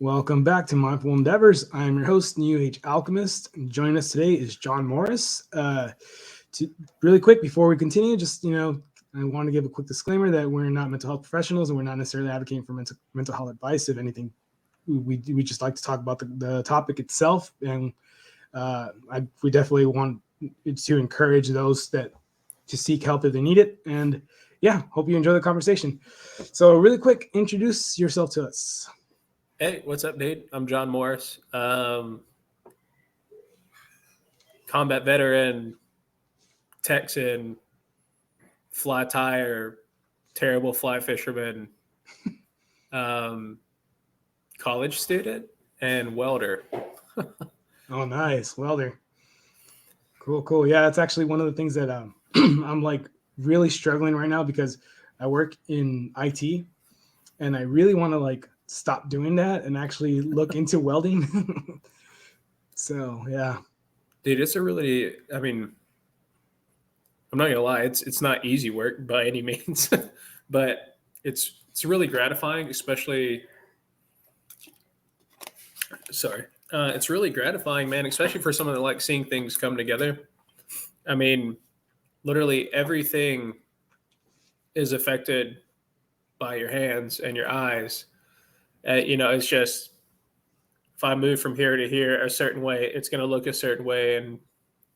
Welcome back to Mindful Endeavors. I'm your host, New Age Alchemist. And joining us today is John Morris. Really quick before we continue, I want to give a quick disclaimer that we're not mental health professionals and we're not necessarily advocating for mental health advice. If anything, we just like to talk about the topic itself, and we definitely want to encourage those that to seek help if they need it. And yeah, hope you enjoy the conversation. So, really quick, introduce yourself to us. Hey, what's up, dude? I'm John Morris, combat veteran, Texan, fly tire, terrible fly fisherman, college student, and welder. Oh, nice. Welder. Cool. Yeah, that's actually one of the things that I'm like really struggling right now because I work in IT and I really want to like stop doing that and actually look into welding. So, yeah. Dude, it's a really, I'm not gonna lie, it's not easy work by any means, but it's really gratifying, especially. Sorry, it's really gratifying, man, especially for someone that likes seeing things come together. I mean, literally everything is affected by your hands and your eyes. It's just if I move from here to here a certain way, it's going to look a certain way, and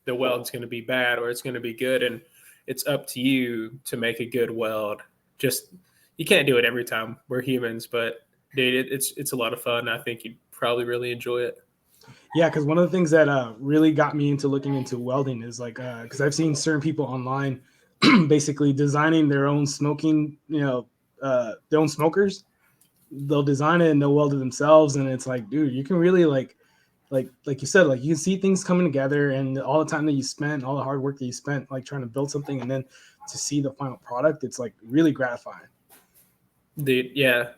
the weld's going to be bad or it's going to be good, and it's up to you to make a good weld. Just you can't do it every time. We're humans, but dude, it's a lot of fun. I think you'd probably really enjoy it. Yeah, because one of the things that really got me into looking into welding is like because I've seen certain people online basically designing their own smoking, their own smokers. They'll design it and they'll weld it themselves, and it's like, dude, you can really like you said, like you can see things coming together, and all the time that you spent, all the hard work that you spent, like trying to build something, and then to see the final product, it's like really gratifying. Dude, yeah,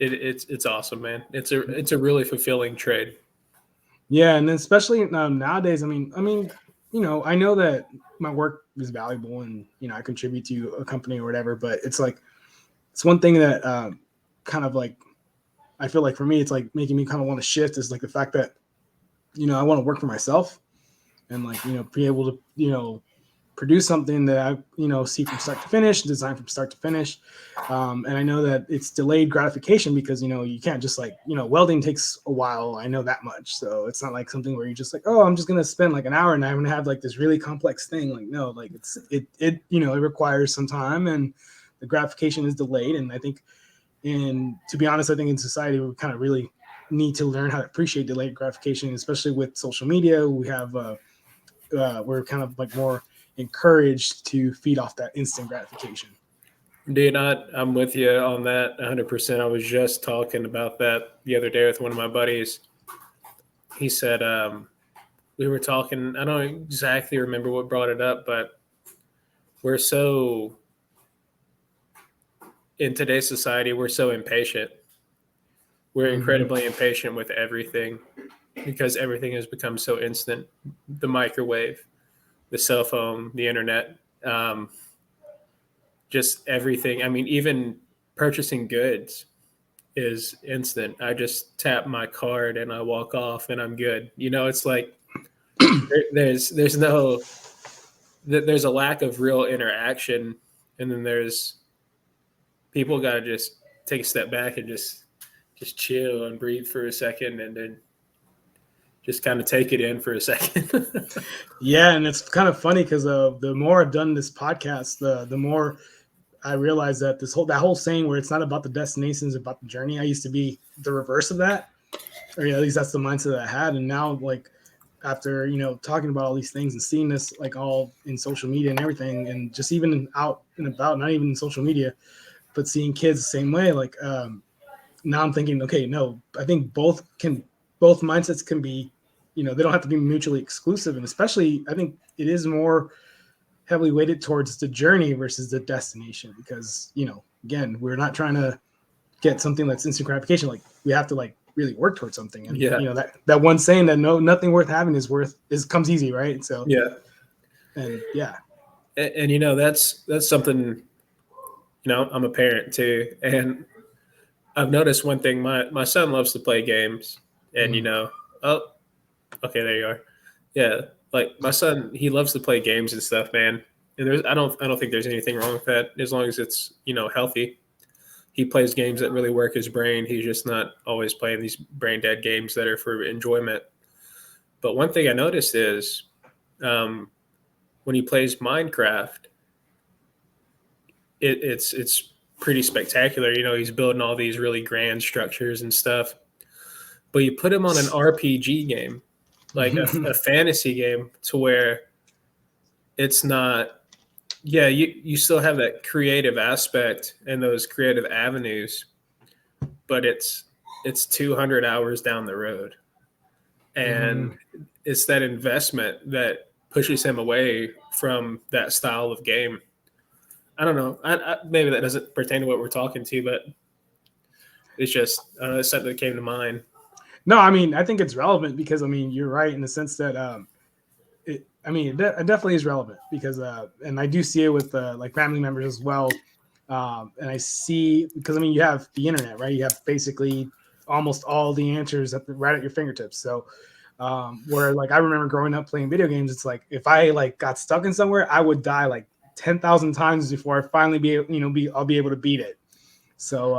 it's awesome, man. It's a really fulfilling trade. Yeah, and then especially nowadays, I know that my work is valuable, and I contribute to a company or whatever, but it's like it's one thing that kind of like I feel like for me, it's like making me kind of want to shift is like the fact that I want to work for myself and like be able to produce something that I see from start to finish, design from start to finish, and I know that it's delayed gratification because you can't just like welding takes a while. I know that much, so it's not like something where you're just like, oh, I'm just gonna spend like an hour and I'm gonna have like this really complex thing. Like no, like it requires some time and the gratification is delayed. And I think, and to be honest, I think in society we kind of really need to learn how to appreciate delayed gratification, especially with social media. We have we're kind of like more encouraged to feed off that instant gratification. Dude, I'm with you on that 100%. I was just talking about that the other day with one of my buddies. He said, we were talking, I don't exactly remember what brought it up, but we're so, in today's society, we're so impatient. We're incredibly impatient with everything because everything has become so instant. The microwave, the cell phone, the internet, just everything. I mean, even purchasing goods is instant. I just tap my card and I walk off and I'm good. It's like there's a lack of real interaction, and then there's people got to just take a step back and just chill and breathe for a second, and then just kind of take it in for a second. Yeah, and it's kind of funny because the more I've done this podcast, the more I realize that that whole saying where it's not about the destination, it's about the journey. I used to be the reverse of that, or at least that's the mindset that I had. And now, like after talking about all these things and seeing this like all in social media and everything, and just even out and about, not even in social media, but seeing kids the same way, like now I'm thinking, okay, no, I think both mindsets can be, they don't have to be mutually exclusive. And especially, I think it is more heavily weighted towards the journey versus the destination, because, again, we're not trying to get something that's instant gratification. Like we have to like really work towards something. And, Yeah. that one saying that nothing worth having comes easy. Right. So, Yeah. and yeah. And that's something, I'm a parent too. And I've noticed one thing. My son loves to play games, and oh, okay, there you are. Yeah, like my son, he loves to play games and stuff, man. And I don't think there's anything wrong with that as long as it's healthy. He plays games that really work his brain. He's just not always playing these brain dead games that are for enjoyment. But one thing I noticed is um, when he plays Minecraft, it's pretty spectacular. He's building all these really grand structures and stuff. But you put him on an RPG game, like a fantasy game, to where it's not. Yeah, you still have that creative aspect and those creative avenues, but it's 200 hours down the road, and it's that investment that pushes him away from that style of game. I don't know. Maybe that doesn't pertain to what we're talking to, but it's just it's something that came to mind. No, I mean, I think it's relevant because I mean, you're right in the sense that it definitely is relevant because and I do see it with like family members as well. And I see because I mean, you have the internet, right? You have basically almost all the answers right at your fingertips. So where like I remember growing up playing video games, it's like if I like got stuck in somewhere, I would die like 10,000 times before I finally I'll be able to beat it. So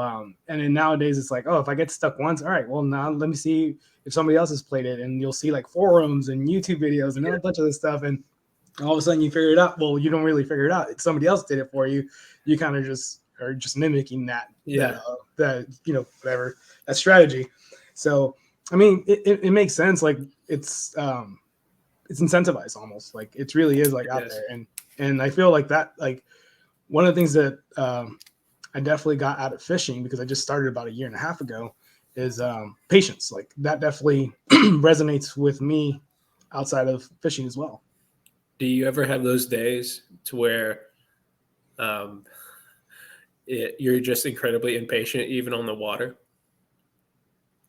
and then nowadays it's like, oh, if I get stuck once, all right, well now let me see if somebody else has played it, and you'll see like forums and YouTube videos and a bunch of this stuff, and all of a sudden you figure it out. Well, you don't really figure it out. If somebody else did it for you. You kind of just are just mimicking that whatever that strategy. So I mean, it makes sense. Like it's incentivized almost. Like it really is like out there, and I feel like that like one of the things that I definitely got out of fishing because I just started about a year and a half ago is patience. Like that definitely resonates with me outside of fishing as well. Do you ever have those days to where you're just incredibly impatient even on the water?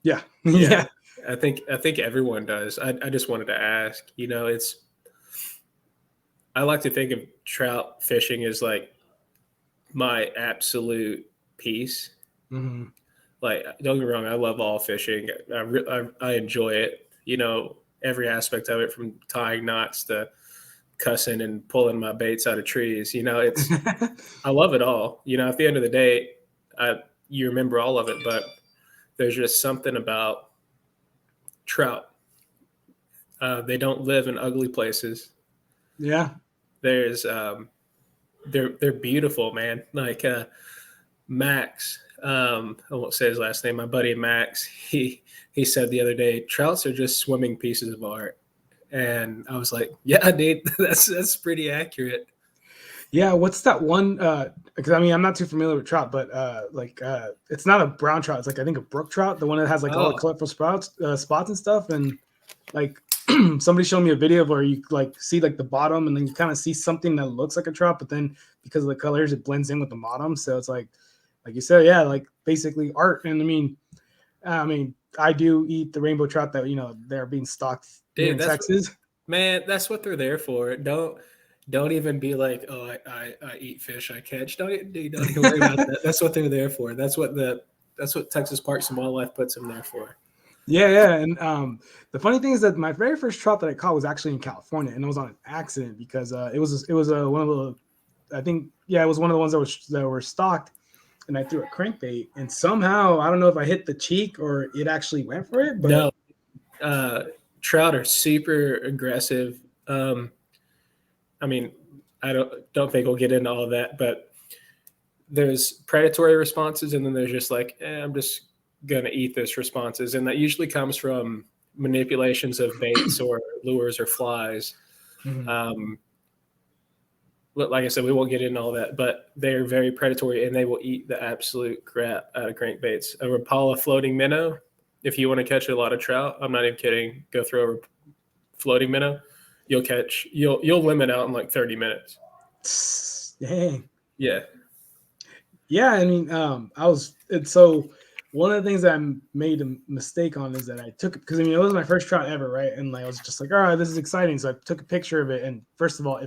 Yeah. Yeah. I think everyone does. I just wanted to ask, I like to think of trout fishing as like my absolute peace. Mm-hmm. Like, don't get me wrong, I love all fishing. I enjoy it. Every aspect of it, from tying knots to cussing and pulling my baits out of trees. I love it all. At the end of the day, you remember all of it, but there's just something about trout. They don't live in ugly places. Yeah. There's they're beautiful, man. Like Max, I won't say his last name. My buddy Max, he said the other day, trouts are just swimming pieces of art, and I was like, yeah, dude, that's pretty accurate. Yeah, what's that one? Because I mean, I'm not too familiar with trout, but it's not a brown trout. It's like I think a brook trout, the one that has like all the colorful spots and stuff. And like somebody showed me a video where you like see like the bottom, and then you kind of see something that looks like a trout, but then because of the colors, it blends in with the bottom. So it's like you said, yeah, like basically art. And I mean, I do eat the rainbow trout that they're being stocked here in Texas. Man, that's what they're there for. Don't even be like, oh, I eat fish I catch. Don't even worry about that. That's what they're there for. That's what Texas Parks and Wildlife puts them there for. Yeah. And the funny thing is that my very first trout that I caught was actually in California, and it was on an accident because it was one of the, I think, yeah, it was one of the ones that were stocked, and I threw a crankbait, and somehow I don't know if I hit the cheek or it actually went for it. But no, trout are super aggressive. I mean, I don't think we'll get into all of that, but there's predatory responses, and then there's just like, I'm just gonna eat this responses, and that usually comes from manipulations of baits or lures or flies. Mm-hmm. Like I said, we won't get into all that, but they're very predatory, and they will eat the absolute crap out of crankbaits. A Rapala floating minnow, if you want to catch a lot of trout, I'm not even kidding, go throw a floating minnow. You'll limit out in like 30 minutes. Dang. Yeah. I mean, so one of the things that I made a mistake on is that I took it because I mean it was my first trout ever, right? And like I was just like, all right, this is exciting. So I took a picture of it, and first of all,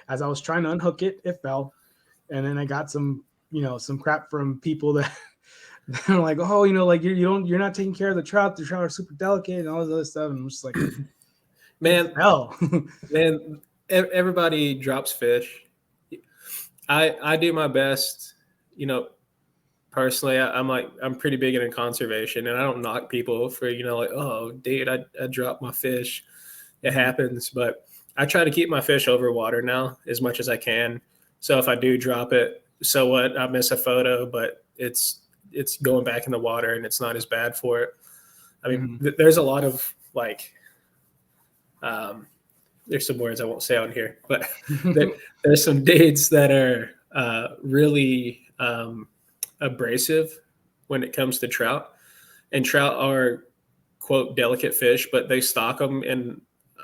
as I was trying to unhook it, it fell, and then I got some crap from people like, oh, like you're not taking care of the trout. The trout are super delicate and all this other stuff. And I'm just like, Man, hell. man, everybody drops fish. I do my best, personally. I'm pretty big into conservation, and I don't knock people for, like, oh, dude, I dropped my fish. It happens, but I try to keep my fish over water now as much as I can. So if I do drop it, so what? I miss a photo, but it's going back in the water, and it's not as bad for it. I mean, there's a lot of like, there's some words I won't say on here, but there's some dudes that are really abrasive when it comes to trout. And trout are, quote, delicate fish, but they stock them in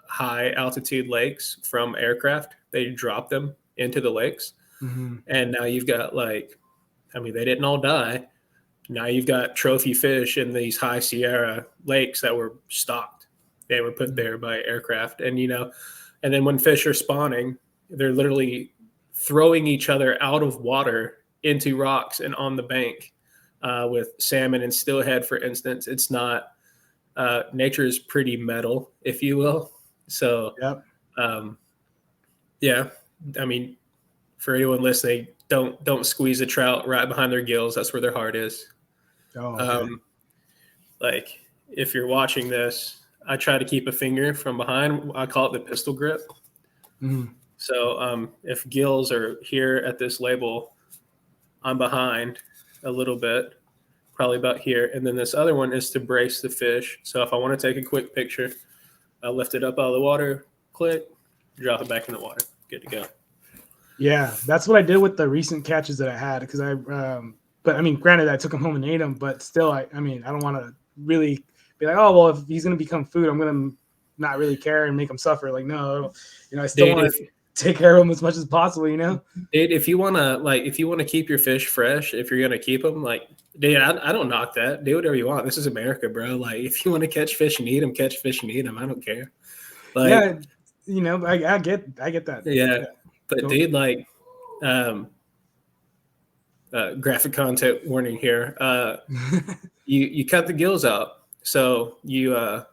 high altitude lakes from aircraft. They drop them into the lakes. And now you've got they didn't all die. Now you've got trophy fish in these high Sierra lakes that were stocked. They were put there by aircraft. And, and then when fish are spawning, they're literally throwing each other out of water into rocks and on the bank with salmon and steelhead, for instance. It's not, nature is pretty metal, if you will. So, yeah, I mean, for anyone listening, don't squeeze a trout right behind their gills. That's where their heart is. Oh, okay. Like, if you're watching this, I try to keep a finger from behind. I call it the pistol grip. So if gills are here at this label, I'm behind a little bit, probably about here. And then this other one is to brace the fish. So if I want to take a quick picture, I lift it up out of the water, click, drop it back in the water. Good to go. Yeah, that's what I did with the recent catches that I had, because but I mean, granted, I took them home and ate them, but still, I don't want to really be like, oh, well, if he's going to become food, I'm going to not really care and make him suffer. Like, no, I still want to take care of him as much as possible, Dude, if you want to keep your fish fresh, if you're going to keep them, dude, I don't knock that. Do whatever you want. This is America, bro. Like, if you want to catch fish and eat them, catch fish and eat them. I don't care. Yeah, I get that. Yeah. But dude, graphic content warning here. You cut the gills out. So you, I'm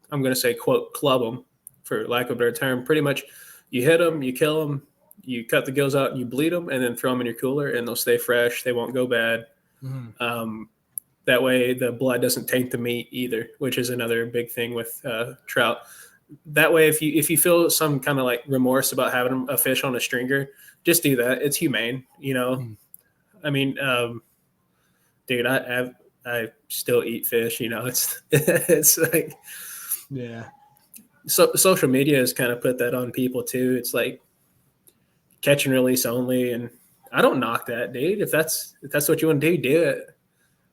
going to say, quote, club them, for lack of a better term. Pretty much you hit them, you kill them, you cut the gills out, and you bleed them, and then throw them in your cooler, and they'll stay fresh. They won't go bad. That way the blood doesn't taint the meat either, which is another big thing with trout. That way, if you feel some kind of remorse about having a fish on a stringer, just do that. It's humane, I mean, dude, I still eat fish. It's like, yeah. So social media has kind of put that on people too. It's like catch and release only, and I don't knock that, dude. If that's what you want to do it.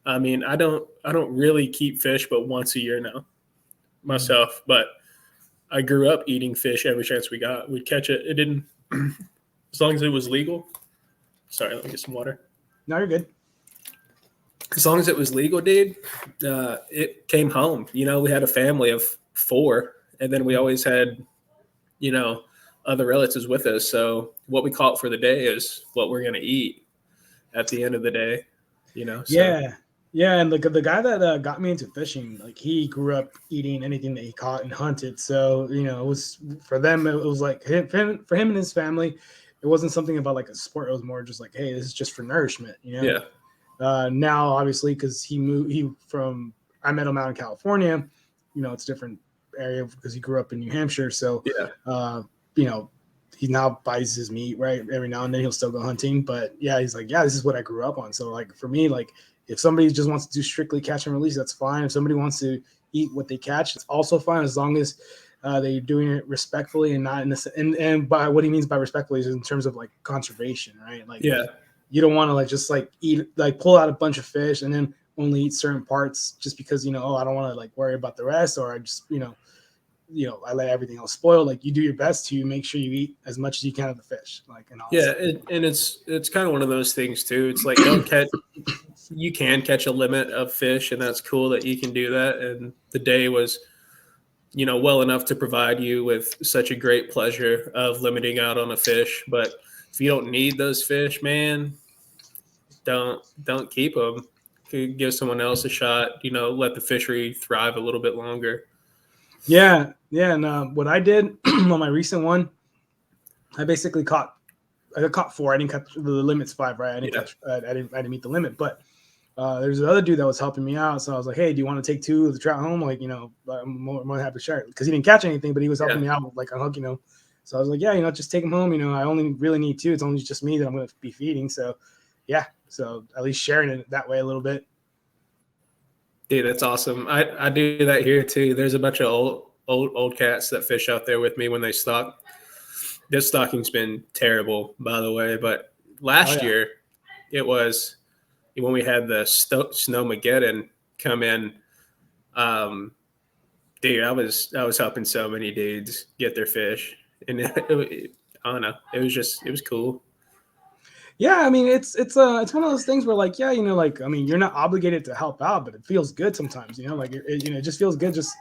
I mean, I don't really keep fish but once a year now myself, but I grew up eating fish every chance we got. We'd catch it. It didn't, as long as it was legal. Sorry, let me get some water. No, you're good. As long as it was legal, dude, it came home. We had a family of 4, and then we always had, other relatives with us. So what we caught for the day is what we're going to eat at the end of the day, So. Yeah, and the guy that got me into fishing, he grew up eating anything that he caught and hunted. So it was for them. It was like for him and his family. It wasn't something about a sport. It was more just hey, this is just for nourishment. Yeah. Now, obviously, because I met him out in California. It's a different area because he grew up in New Hampshire. So yeah. He now buys his meat, right? Every now and then he'll still go hunting. But yeah, he's like, yeah, this is what I grew up on. So for me, if somebody just wants to do strictly catch and release, that's fine. If somebody wants to eat what they catch, it's also fine, as long as they're doing it respectfully and not in this. And by what he means by respectfully is in terms of conservation, right? You don't want to just eat, pull out a bunch of fish and then only eat certain parts just because, I don't want to worry about the rest, or I just, I let everything else spoil. You do your best to make sure you eat as much as you can of the fish. And it's kind of one of those things too. It's you can catch a limit of fish, and that's cool that you can do that. And the day was, well enough to provide you with such a great pleasure of limiting out on a fish. But if you don't need those fish, man, don't keep them. could give someone else a shot, let the fishery thrive a little bit longer. Yeah. And what I did on my recent one, I basically caught 4. I didn't catch the limit's 5, right? I didn't catch. I didn't meet the limit, but there's another dude that was helping me out. So I was like, hey, do you want to take 2 of the trout home? Like, I'm more than happy to share it, because he didn't catch anything, but he was helping me out with like a hook, So I was like, yeah, just take him home. I only really need 2. It's only just me that I'm going to be feeding. So yeah, so at least sharing it that way a little bit. Dude, that's awesome. I do that here too. There's a bunch of old cats that fish out there with me when they stock. This stocking's been terrible, by the way, but last year it was when we had the Snowmageddon come in. Dude, I was helping so many dudes get their fish, and I don't know, it was cool. Yeah, I mean, it's one of those things where, like, yeah, like, I mean, you're not obligated to help out, but it feels good sometimes, like it just feels good, just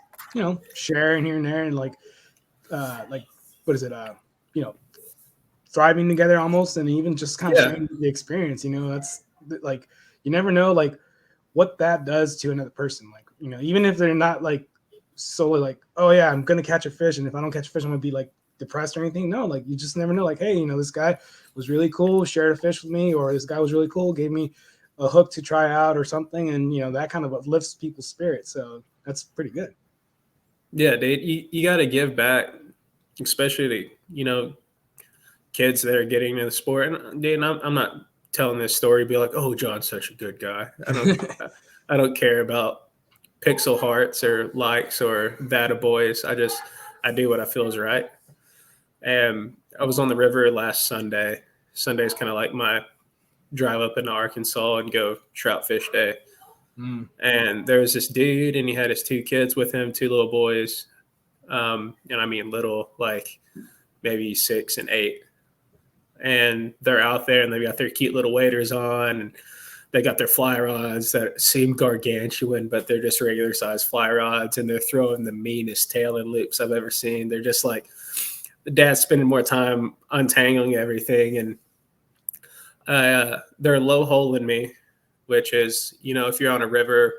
sharing here and there, and like what is it, thriving together almost, and even just kind of sharing the experience. That's like, you never know like what that does to another person. Like, even if they're not like solely like, oh yeah, I'm gonna catch a fish, and if I don't catch a fish, I'm gonna be like depressed or anything. No, like, you just never know. Like, hey, this guy was really cool, shared a fish with me, or this guy was really cool, gave me a hook to try out or something, and that kind of uplifts people's spirits. So that's pretty good. Yeah, dude, you got to give back, especially to kids that are getting into the sport. And dude, I'm not telling this story to be like, oh, John's such a good guy. I don't care about pixel hearts or likes or that boys. I do what I feel is right. And I was on the river last Sunday. Sunday's kind of like my drive up into Arkansas and go trout fish day. And there was this dude, and he had his 2 kids with him, 2 little boys. And I mean little, like maybe 6 and 8. And they're out there, and they've got their cute little waders on, and they got their fly rods that seem gargantuan, but they're just regular size fly rods, and they're throwing the meanest tail and loops I've ever seen. They're just like, the dad's spending more time untangling everything, and they're low holing me, which is, if you're on a river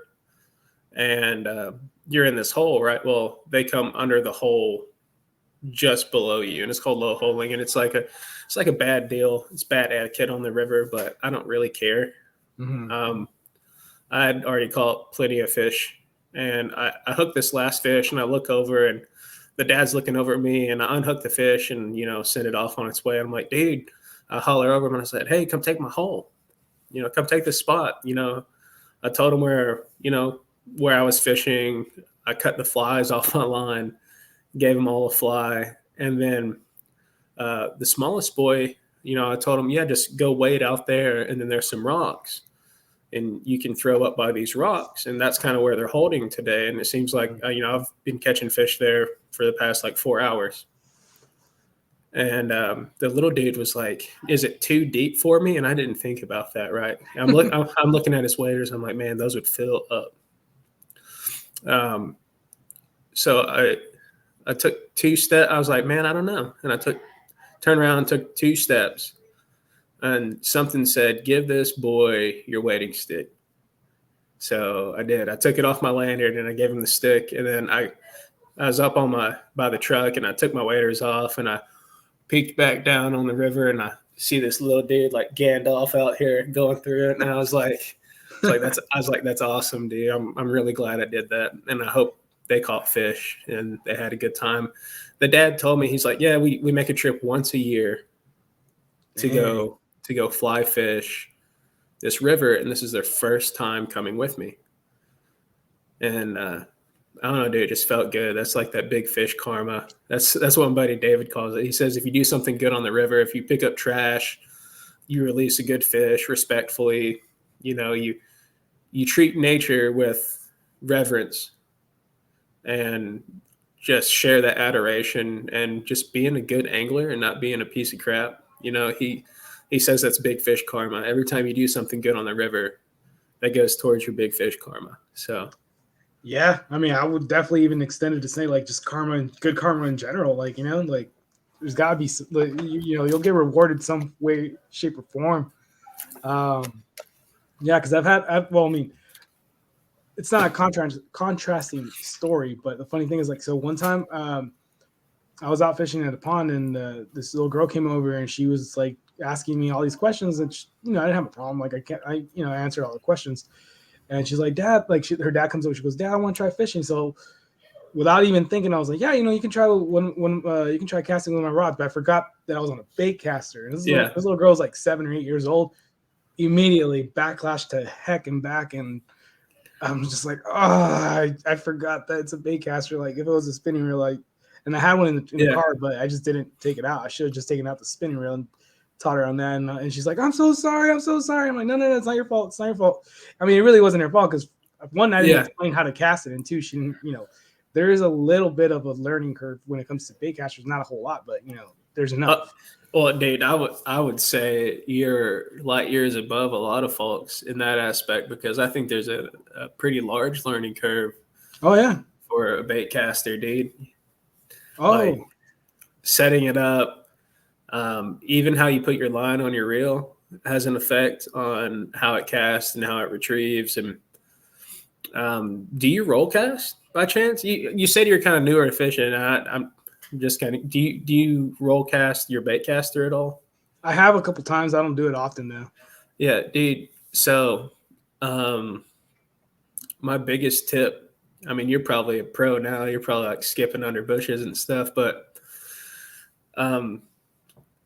and you're in this hole, right? Well, they come under the hole just below you, and it's called low holing, and it's like a bad deal. It's bad etiquette on the river, but I don't really care. I had already caught plenty of fish, and I hooked this last fish, and I look over, and the dad's looking over at me, and I unhook the fish and send it off on its way. I'm like, dude, I holler over him, and I said, hey, come take my hole, come take this spot. I told him where I was fishing. I cut the flies off my line, gave him all a fly, and then the smallest boy, I told him, yeah, just go wade out there, and then there's some rocks, and you can throw up by these rocks, and that's kind of where they're holding today. And it seems like I've been catching fish there for the past like 4 hours. And the little dude was like, is it too deep for me? And I didn't think about that, right? I'm looking at his waders. I'm like, man, those would fill up. So I took 2 steps. I was like, man, I don't know. And I turned around and took 2 steps. And something said, give this boy your wading stick. So I did. I took it off my lanyard and I gave him the stick. And then I was up by the truck, and I took my waders off, and I peeked back down on the river, and I see this little dude like Gandalf out here going through it. And I was like, that's awesome, dude. I'm really glad I did that. And I hope they caught fish and they had a good time. The dad told me, he's like, yeah, we make a trip once a year to go fly fish this river, and this is their first time coming with me. And I don't know, dude, it just felt good. That's like that big fish karma. That's what my buddy David calls it. He says if you do something good on the river, if you pick up trash, you release a good fish respectfully, you treat nature with reverence and just share that adoration, and just being a good angler and not being a piece of crap. He says that's big fish karma. Every time you do something good on the river, that goes towards your big fish karma. So yeah, I mean, I would definitely even extend it to say like just karma and good karma in general. Like, like there's got to be, you'll get rewarded some way, shape, or form. Yeah, because well, I mean, it's not a contrasting story, but the funny thing is, like, so one time, I was out fishing at a pond, and this little girl came over, and she was like asking me all these questions, and I didn't have a problem. Like, I answered all the questions, and she's like, Dad, like, her dad comes over, she goes, Dad, I want to try fishing. So without even thinking, I was like, yeah, you can try you can try casting with my rods, but I forgot that I was on a bait caster. And this little girl was like 7 or 8 years old. Immediately backlash to heck and back, and I'm just like, I forgot that it's a bait caster. Like, if it was a spinning reel, like, and I had one in the car, but I just didn't take it out. I should have just taken out the spinning reel and taught her on that. And she's like, I'm so sorry. I'm so sorry. I'm like, no, it's not your fault. It's not your fault. I mean, it really wasn't her fault, because one, I didn't explain how to cast it, and two, she didn't, there is a little bit of a learning curve when it comes to bait casters. Not a whole lot, but there's enough. Well, dude, I would say you're light years above a lot of folks in that aspect, because I think there's a pretty large learning curve. Oh yeah, for a bait caster, dude. Oh, like setting it up, even how you put your line on your reel has an effect on how it casts and how it retrieves. And do you roll cast by chance? You said you're kind of newer to fishing. I'm just kind of. Do you roll cast your bait caster at all? I have a couple times. I don't do it often though. Yeah, dude. So, my biggest tip. I mean, you're probably a pro now. You're probably like skipping under bushes and stuff, but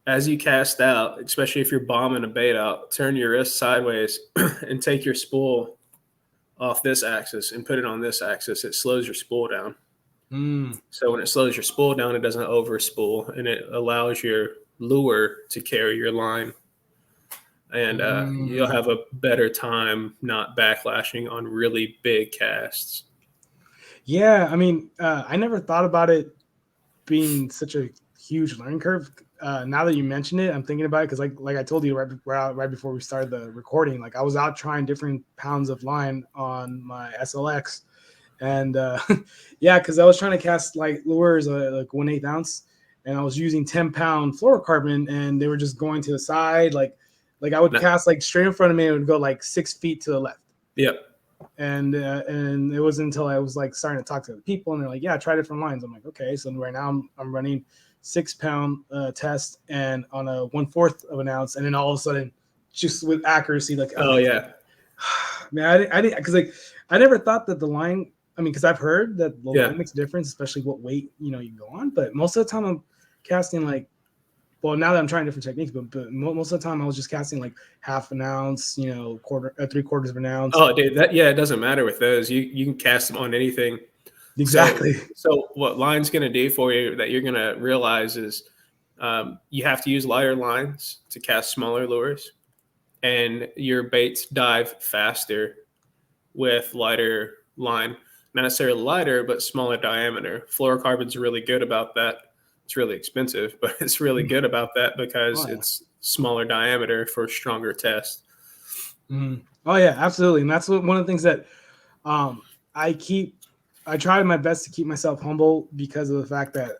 as you cast out, especially if you're bombing a bait out, turn your wrist sideways and take your spool off this axis and put it on this axis. It slows your spool down. So when it slows your spool down, it doesn't over spool, and it allows your lure to carry your line. And you'll have a better time not backlashing on really big casts. Yeah, I mean, I never thought about it being such a huge learning curve. Now that you mention it, I'm thinking about it, because like I told you right before we started the recording, like, I was out trying different pounds of line on my SLX, and yeah, because I was trying to cast like lures like 1/8 ounce, and I was using 10-pound fluorocarbon, and they were just going to the side, like I would cast like straight in front of me, and it would go like 6 feet to the left. Yep. And it wasn't until I was like starting to talk to the people, and they're like, yeah, try different lines. I'm like, okay. So right now I'm running 6-pound test, and on a 1/4 of an ounce, and then all of a sudden, just with accuracy, like, oh yeah, man, I didn't, because like I never thought that the line. I mean, because I've heard that the line makes a difference, especially what weight you go on. But most of the time I'm casting like, well, now that I'm trying different techniques, but most of the time I was just casting like 1/2 an ounce, quarter, 3/4 of an ounce. Oh, dude, it doesn't matter with those. You can cast them on anything. Exactly. So what line's going to do for you that you're going to realize is you have to use lighter lines to cast smaller lures, and your baits dive faster with lighter line. Not necessarily lighter, but smaller diameter. Fluorocarbon's really good about that. It's really expensive, but it's really good about that because it's smaller diameter for stronger test. Oh yeah, absolutely. And that's one of the things that I try my best to keep myself humble, because of the fact that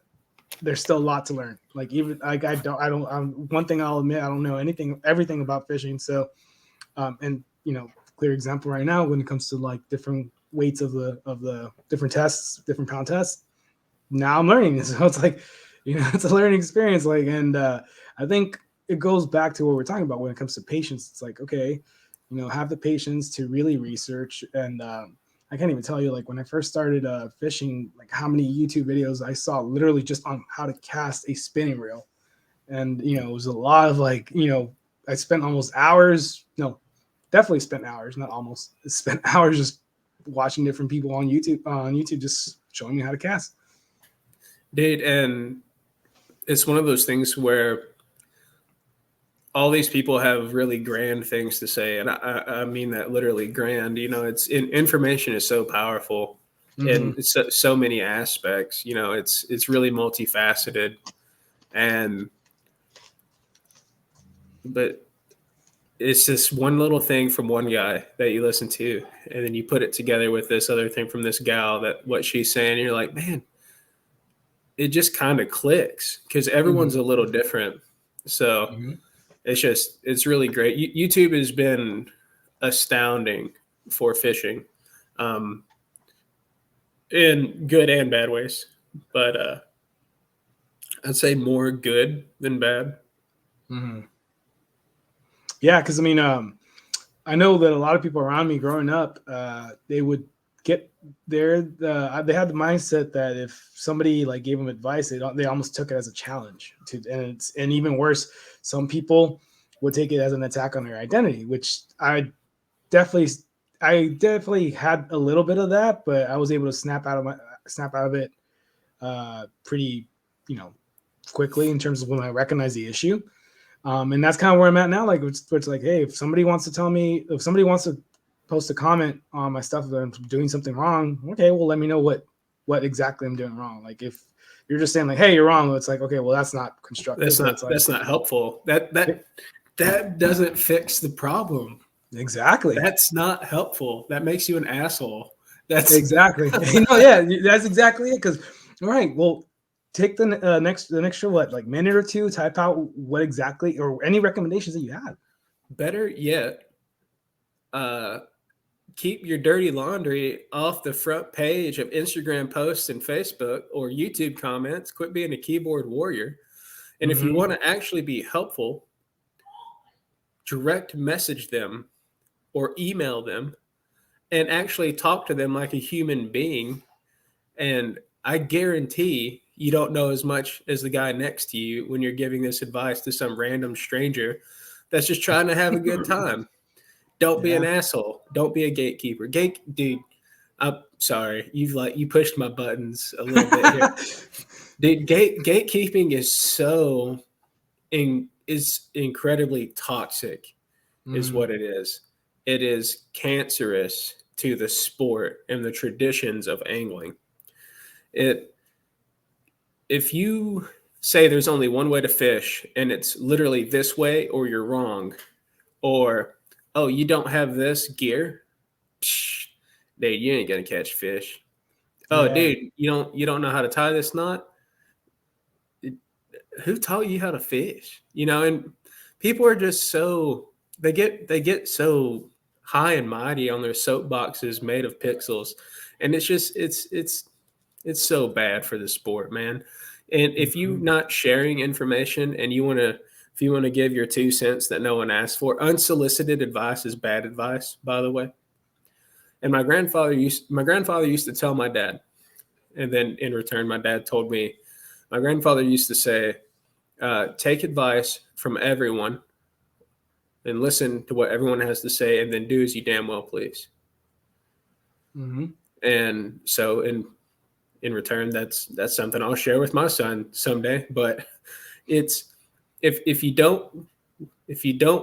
there's still a lot to learn. Like, even like one thing I'll admit, I don't know everything about fishing. So, and clear example right now when it comes to like different weights of the different tests, different pound tests. Now I'm learning, so it's like, it's a learning experience. Like, and I think it goes back to what we're talking about when it comes to patience. It's like, okay, have the patience to really research. And I can't even tell you, like, when I first started fishing, like how many YouTube videos I saw literally just on how to cast a spinning reel. And, it was a lot of like, I spent almost hours, definitely spent hours, not almost, spent hours just watching different people on YouTube just showing me how to cast. Dude, and it's one of those things where all these people have really grand things to say, and I mean that literally grand. Information is so powerful in so many aspects. It's really multifaceted, but it's just one little thing from one guy that you listen to, and then you put it together with this other thing from this gal, that what she's saying, and you're like, man, it just kind of clicks, because everyone's a little different. So it's really great. YouTube has been astounding for fishing, in good and bad ways. But I'd say more good than bad. Mm-hmm. Yeah, because I mean, I know that a lot of people around me growing up, they would get there. They had the mindset that if somebody like gave them advice, they almost took it as a challenge. And even worse, some people would take it as an attack on their identity, which definitely, I definitely had a little bit of that, but I was able to snap out of it pretty, quickly in terms of when I recognize the issue. And that's kind of where I'm at now. Like, it's like, hey, if somebody wants to post a comment on my stuff that I'm doing something wrong, okay, well, let me know what exactly I'm doing wrong. Like, if you're just saying like, hey, you're wrong, it's like, okay, well, that's not constructive. That's not helpful. That doesn't fix the problem. Exactly. That's not helpful. That makes you an asshole. That's exactly. No, yeah, that's exactly it. Because, all right, well, take the next what, like minute or two, type out what exactly or any recommendations that you had. better yet. Keep your dirty laundry off the front page of Instagram posts and Facebook or YouTube comments. Quit being a keyboard warrior. And if you want to actually be helpful, direct message them or email them and actually talk to them like a human being. And I guarantee you don't know as much as the guy next to you when you're giving this advice to some random stranger that's just trying to have a good time. Don't be an asshole. Don't be a gatekeeper. Dude, I'm sorry. You pushed my buttons a little bit here. Dude, gatekeeping is incredibly toxic, is what it is. It is cancerous to the sport and the traditions of angling. If you say there's only one way to fish and it's literally this way or you're wrong, or oh, you don't have this gear, psh, dude, you ain't gonna catch fish. Oh, dude, you don't know how to tie this knot. Who taught you how to fish? And people are just they get so high and mighty on their soapboxes made of pixels, and it's so bad for the sport, man. And if you're not sharing information and if you want to give your 2 cents that no one asked for, unsolicited advice is bad advice, by the way. And my grandfather used to tell my dad, and then in return, my dad told me, my grandfather used to say, take advice from everyone and listen to what everyone has to say, and then do as you damn well please. And so in return, that's something I'll share with my son someday. But it's if you don't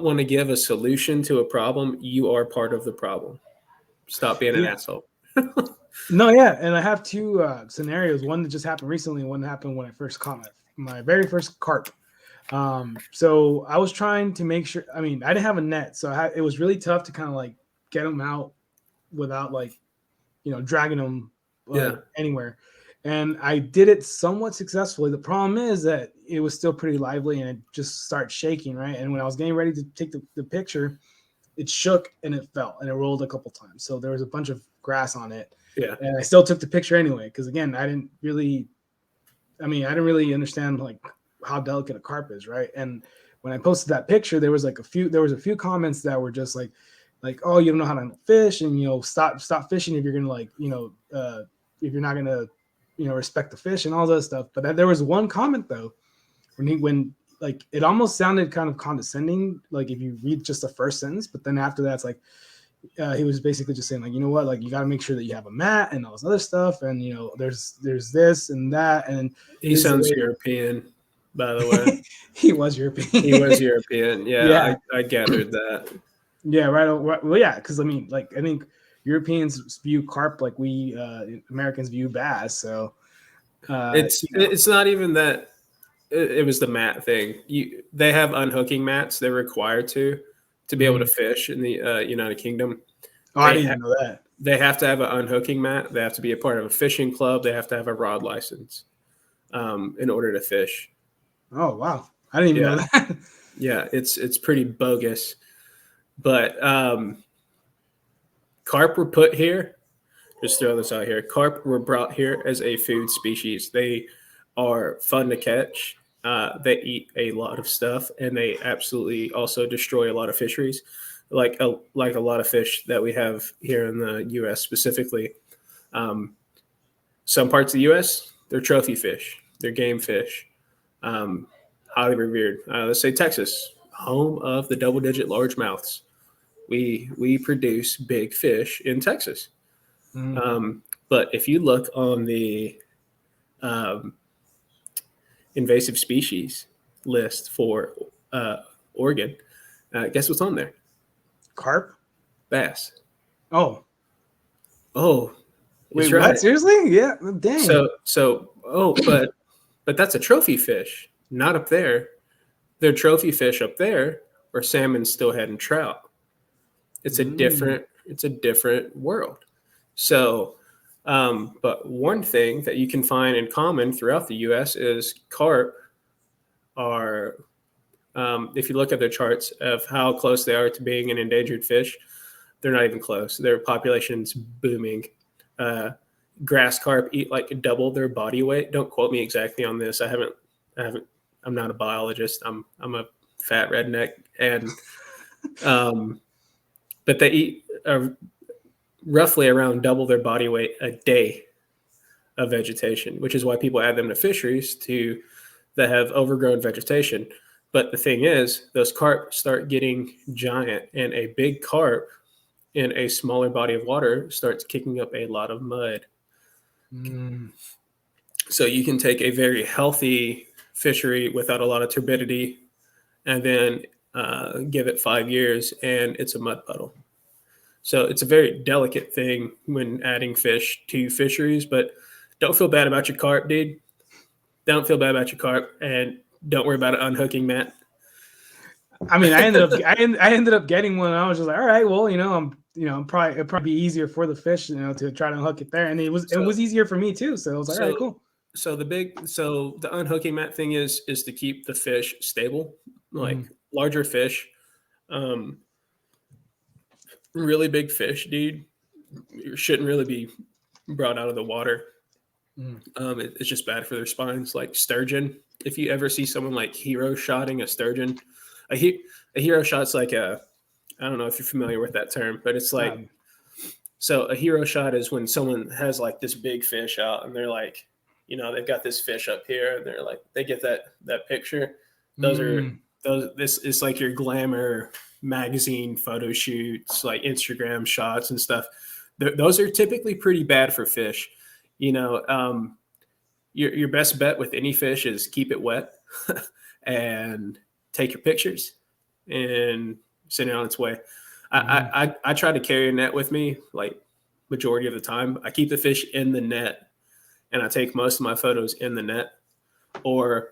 want to give a solution to a problem, you are part of the problem. Stop being an asshole. No, yeah, and I have two scenarios. One that just happened recently, and one that happened when I first caught my very first carp. So I was trying to make sure. I mean, I didn't have a net, so it was really tough to kind of like get them out without like, dragging them anywhere. And I did it somewhat successfully. The problem is that it was still pretty lively and it just started shaking, right? And when I was getting ready to take the picture, it shook and it fell and it rolled a couple times. So there was a bunch of grass on it. Yeah. And I still took the picture anyway, because again, I didn't really understand like how delicate a carp is, right? And when I posted that picture, there was a few comments that were just like, oh, you don't know how to fish, and stop fishing if you're gonna if you're not gonna respect the fish and all that stuff. But there was one comment though when like it almost sounded kind of condescending, like if you read just the first sentence, but then after that it's like he was basically just saying like, you know what, like you got to make sure that you have a mat and all this other stuff, and there's this and that. And he sounds European, by the way. He was European. He was European. Yeah. I gathered that. Yeah, right. Well, yeah, because I mean, like I think Europeans view carp like we Americans view bass. So it's not even that. It was the mat thing. They have unhooking mats. They're required to be able to fish in the United Kingdom. Oh, I didn't even know that. They have to have an unhooking mat. They have to be a part of a fishing club. They have to have a rod license in order to fish. Oh, wow. I didn't even know that. Yeah, it's pretty bogus. But carp were put here. Just throw this out here. Carp were brought here as a food species. They are fun to catch. They eat a lot of stuff, and they absolutely also destroy a lot of fisheries, like a lot of fish that we have here in the U.S. specifically. Um, some parts of the U.S. they're trophy fish, they're game fish, highly revered. Let's say Texas, home of the double-digit largemouths. We produce big fish in Texas. But if you look on the um, invasive species list for Oregon, guess what's on there? Carp? Bass. Oh. Oh, Wait, right. what? Seriously? Yeah. Dang. But that's a trophy fish, not up there. Their trophy fish up there are salmon, steelhead, and trout. It's a different world. So, but one thing that you can find in common throughout the U.S. is carp are, if you look at their charts of how close they are to being an endangered fish, they're not even close. Their population's booming. Grass carp eat like double their body weight. Don't quote me exactly on this. I haven't. I'm not a biologist. I'm a fat redneck, and but they eat roughly around double their body weight a day of vegetation, which is why people add them to fisheries that have overgrown vegetation. But the thing is, those carp start getting giant, and a big carp in a smaller body of water starts kicking up a lot of mud. So you can take a very healthy fishery without a lot of turbidity and then give it 5 years and it's a mud puddle. So it's a very delicate thing when adding fish to fisheries, but don't feel bad about your carp, dude. Don't feel bad about your carp, and don't worry about it unhooking, Matt. I mean, I ended up getting one. And I was just like, all right, well, it'd probably be easier for the fish, to try to unhook it there, and it was easier for me too. So I was like, all right, cool. So the unhooking mat thing is to keep the fish stable, like larger fish, really big fish, dude. You shouldn't really be brought out of the water. It's just bad for their spines. Like sturgeon, if you ever see someone like hero shotting a sturgeon, a hero shot's like I don't know if you're familiar with that term, but it's like, so a hero shot is when someone has like this big fish out and they're like, they've got this fish up here and they're like, they get that picture. This is like your glamour magazine photo shoots, like Instagram shots and stuff. Those are typically pretty bad for fish. Your best bet with any fish is keep it wet and take your pictures and send it on its way. I try to carry a net with me like majority of the time. I keep the fish in the net and I take most of my photos in the net, or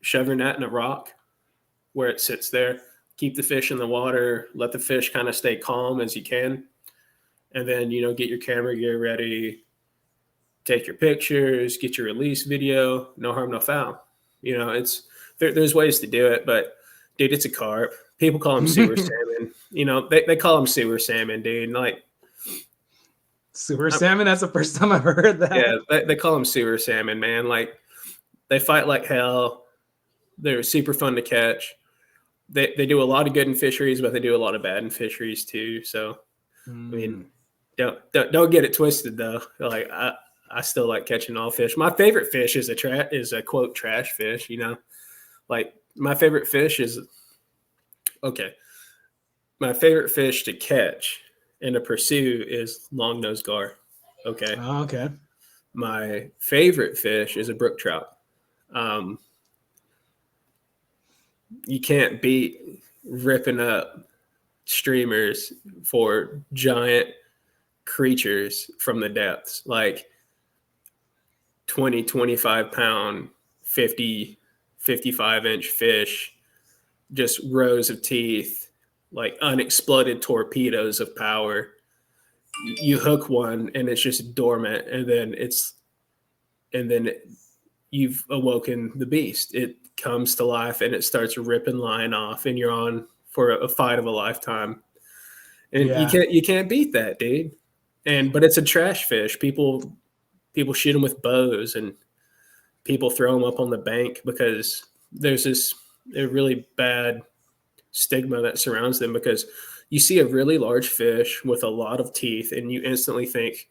shove your net in a rock where it sits there. Keep the fish in the water, let the fish kind of stay calm as you can. And then, get your camera gear ready, take your pictures, get your release video, no harm, no foul. There's ways to do it, but dude, it's a carp. People call them sewer salmon. They call them sewer salmon, dude. Like sewer salmon? That's the first time I've heard that. Yeah, they call them sewer salmon, man. Like they fight like hell. They're super fun to catch. They do a lot of good in fisheries, but they do a lot of bad in fisheries too. So, I mean, don't get it twisted though. Like I still like catching all fish. My favorite fish is a quote trash fish. Like my favorite fish is my favorite fish to catch and to pursue is long-nosed gar. Okay. Oh, okay. My favorite fish is a brook trout. You can't beat ripping up streamers for giant creatures from the depths, like 20, 25 pound, 50, 55-inch fish, just rows of teeth, like unexploded torpedoes of power. You hook one and it's just dormant, and then you've awoken the beast. It comes to life and it starts ripping line off, and you're on for a fight of a lifetime. and you can't beat that, dude. But it's a trash fish. People shoot them with bows, and people throw them up on the bank because there's a really bad stigma that surrounds them, because you see a really large fish with a lot of teeth and you instantly think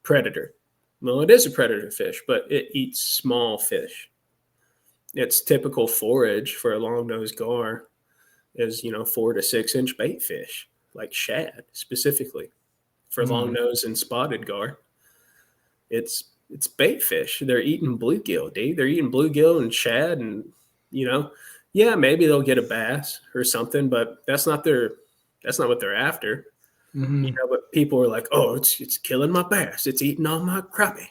predator. Well, it is a predator fish, but it eats small fish. Its typical forage for a long-nosed gar is 4 to 6 inch bait fish, like shad specifically. For long-nosed and spotted gar, it's bait fish. They're eating bluegill, dude. They're eating bluegill and shad, and yeah, maybe they'll get a bass or something, but that's not what they're after. But people are like, oh, it's killing my bass. It's eating all my crappie.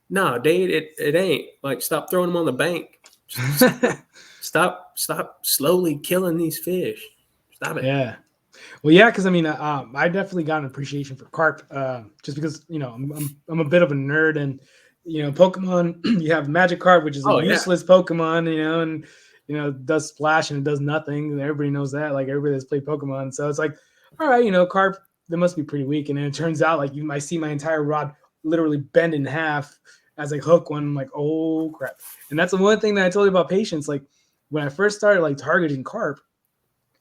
No, dude, it ain't. Like, stop throwing them on the bank. Stop slowly killing these fish. Stop it. Yeah. Well, yeah, because I mean, I definitely got an appreciation for carp, just because I'm a bit of a nerd, and Pokemon. You have Magikarp, which is a useless Pokemon, and does splash and it does nothing. Everybody knows that. Like, everybody that's played Pokemon, so it's like, all right, carp, they must be pretty weak. And then it turns out, like, I see my entire rod literally bend in half as I hook one. I'm like, oh crap! And that's the one thing that I told you about patience. Like, when I first started like targeting carp,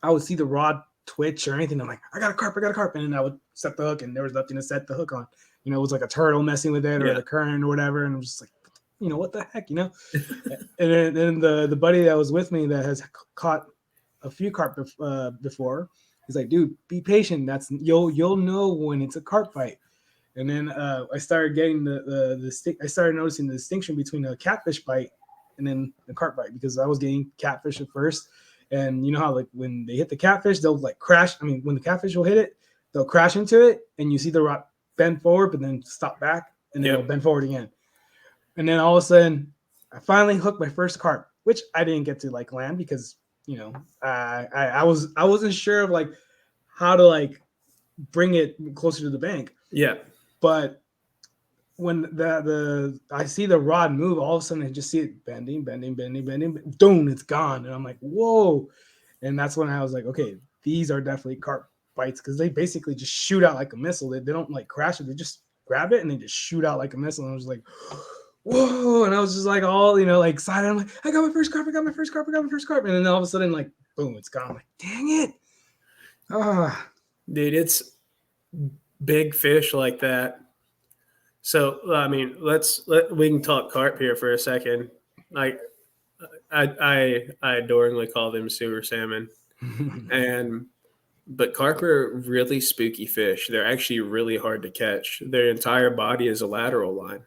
I would see the rod twitch or anything. I'm like, I got a carp. And then I would set the hook, and there was nothing to set the hook on. It was like a turtle messing with it or the current or whatever. And I'm just like, what the heck, And then the buddy that was with me that has caught a few carp before, he's like, dude, be patient. You'll know when it's a carp bite. And then I started getting I started noticing the distinction between a catfish bite and then the carp bite, because I was getting catfish at first. And you know how, like, when they hit the catfish, they'll like crash. I mean, when the catfish will hit it, they'll crash into it, and you see the rod bend forward, but then stop back, and then it'll bend forward again. And then all of a sudden, I finally hooked my first carp, which I didn't get to like land because I wasn't sure of like how to like bring it closer to the bank. Yeah. But when I see the rod move, all of a sudden I just see it bending, boom, it's gone. And I'm like, whoa. And that's when I was like, okay, these are definitely carp bites, because they basically just shoot out like a missile. They don't like crash it. They just grab it and they just shoot out like a missile. And I was like, whoa. And I was just like all, like excited. I'm like, I got my first carp. And then all of a sudden, like, boom, it's gone. I'm like, dang it. Dude, it's big fish like that. So, I mean, we can talk carp here for a second. Like, I adoringly call them sewer salmon, but carp are really spooky fish. They're actually really hard to catch. Their entire body is a lateral line.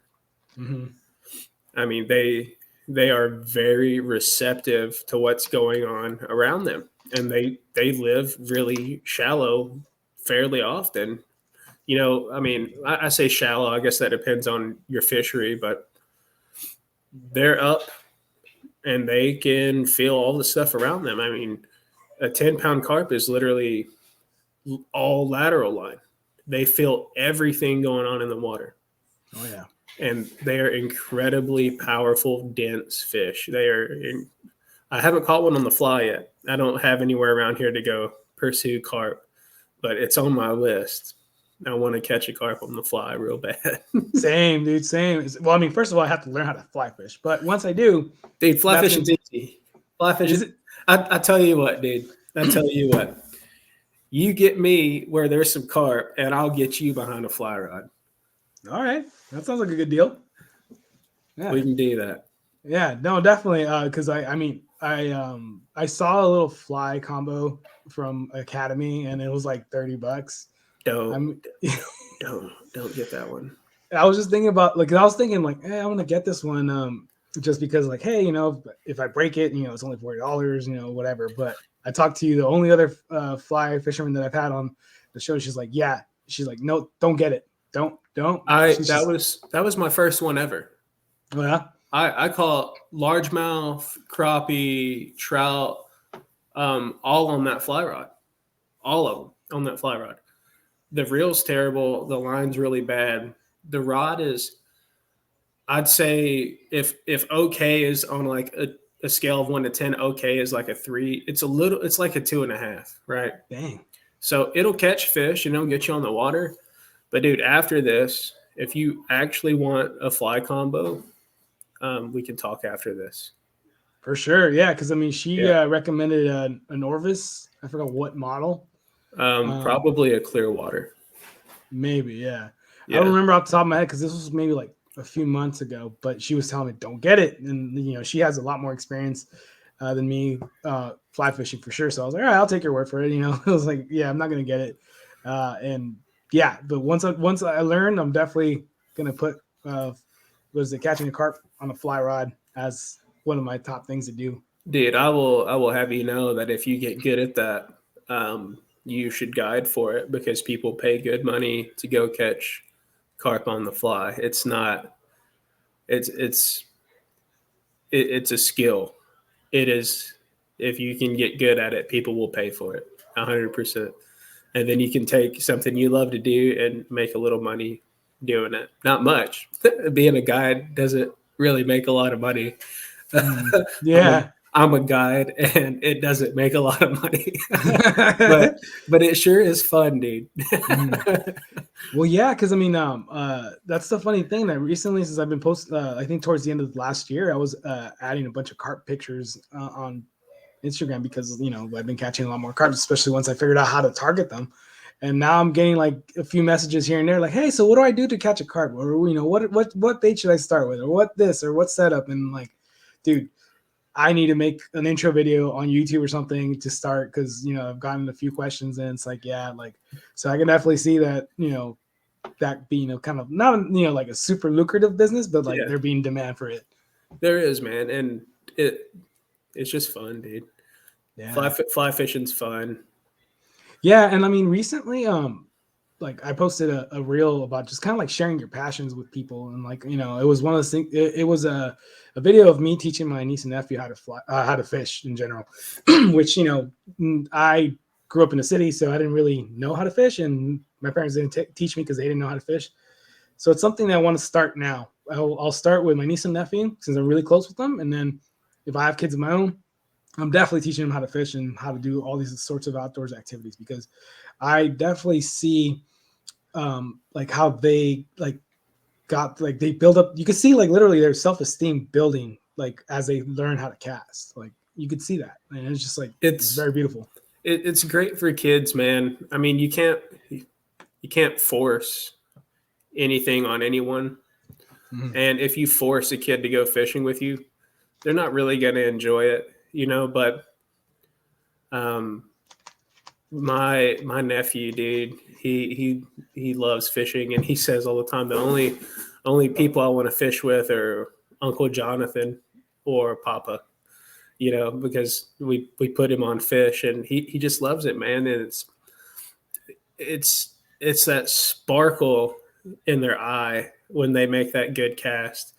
I mean, they are very receptive to what's going on around them, and they live really shallow fairly often. I mean, I say shallow. I guess that depends on your fishery, but they're up and they can feel all the stuff around them. I mean, a 10-pound carp is literally all lateral line. They feel everything going on in the water. Oh, yeah. And they are incredibly powerful, dense fish. I haven't caught one on the fly yet. I don't have anywhere around here to go pursue carp, but it's on my list. I want to catch a carp on the fly real bad. Same, dude. Same. Well, I mean, first of all, I have to learn how to fly fish, but once I do, dude, fly fishing's easy. Fly fishing. I tell you what, dude. I tell you what. You get me where there's some carp, and I'll get you behind a fly rod. All right, that sounds like a good deal. Yeah, we can do that. Yeah, no, definitely. Because I saw a little fly combo from Academy, and it was like $30. Don't get that one. I was just thinking about, like, I was thinking like, hey, I want to get this one, just because, like, hey, if I break it, it's only $40, whatever. But I talked to you, the only other fly fisherman that I've had on the show. She's like, no, don't get it, don't. That was my first one ever. Oh, yeah. I caught largemouth, crappie, trout, all on that fly rod, all of them on that fly rod. The reel's terrible. The line's really bad. The rod is, I'd say, if okay is on like a scale of 1 to 10, okay is like a 3. It's like a 2.5, right? Dang. So it'll catch fish and it'll get you on the water. But dude, after this, if you actually want a fly combo, we can talk after this. For sure. Yeah. Cause I mean, she Yeah. recommended an Orvis. I forgot what model. Probably a clear water. Maybe. Yeah. I don't Yeah. remember off the top of my head because this was maybe like a few months ago, but she was telling me don't get it. And, you know, she has a lot more experience than me fly fishing for sure. So I was like, all right, I'll take your word for it. You know, I was like, yeah, I'm not going to get it. And yeah, but once I learn, I'm definitely going to put, catching a carp on a fly rod as one of my top things to do. Dude, I will have you know that if you get good at that, you should guide for it because people pay good money to go catch carp on the fly. It's not it's it's a skill. It is. If you can get good at it, people will pay for it 100%. And then you can take something you love to do and make a little money doing it. Not much. Being a guide doesn't really make a lot of money. I'm a Yeah. I'm a guide and it doesn't make a lot of money. but it sure is fun, dude. Mhm. Well, yeah, because I mean, that's the funny thing that recently, since I've been posting, I think towards the end of last year, I was adding a bunch of carp pictures on Instagram because you know I've been catching a lot more carp, especially once I figured out how to target them. And now I'm getting like a few messages here and there, like, "Hey, so what do I do to catch a carp? Or you know, what bait should I start with, or what this, or what setup?" And like, dude, I need to make an intro video on YouTube or something to start because you know I've gotten a few questions and it's like, yeah, like, so I can definitely see that you know that being a kind of not you know like a super lucrative business, but like Yeah, there being demand for it. there is, man, and it's just fun, dude. Yeah. Fly fishing's fun. Yeah, and I mean recently, like I posted a reel about just kind of like sharing your passions with people, and like you know, it was one of those things. It was a video of me teaching my niece and nephew how to fly, how to fish in general, which you know, I grew up in a city, so I didn't really know how to fish, and my parents didn't teach me because they didn't know how to fish. So it's something that I want to start now. I'll start with my niece and nephew since I'm really close with them, and then if I have kids of my own, I'm definitely teaching them how to fish and how to do all these sorts of outdoors activities because I definitely see like how they like got like they build up. You can see like literally their self esteem building like as they learn how to cast. Like you could see that, and it's just like it's It's very beautiful. it's great for kids, man. I mean, you can't force anything on anyone, Mhm. and if you force a kid to go fishing with you, they're not really going to enjoy it, you know. But um, my nephew, dude, he loves fishing, and he says all the time the only people I want to fish with are Uncle Jonathan or Papa, you know, because we put him on fish, and he just loves it, man. And it's that sparkle in their eye when they make that good cast,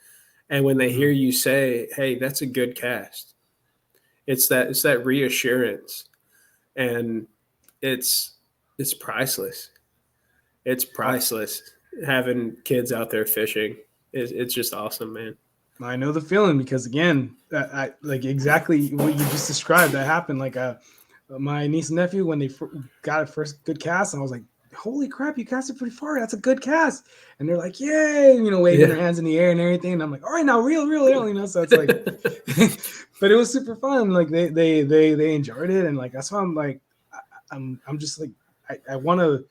and when they hear Mhm. you say, "Hey, that's a good cast," it's that reassurance, and it's it's priceless. It's Oh, priceless having kids out there fishing. It's just awesome, man. I know the feeling because again, I like exactly what you just described. That happened. Like my niece and nephew when they got a first good cast, and I was like, "Holy crap, you casted pretty far! That's a good cast!" And they're like, "Yay!" You know, waving Yeah. their hands in the air and everything. And I'm like, "All right, now reel." You know, so it's like, but it was super fun. Like they enjoyed it, and like that's why I'm like, I'm just like I want to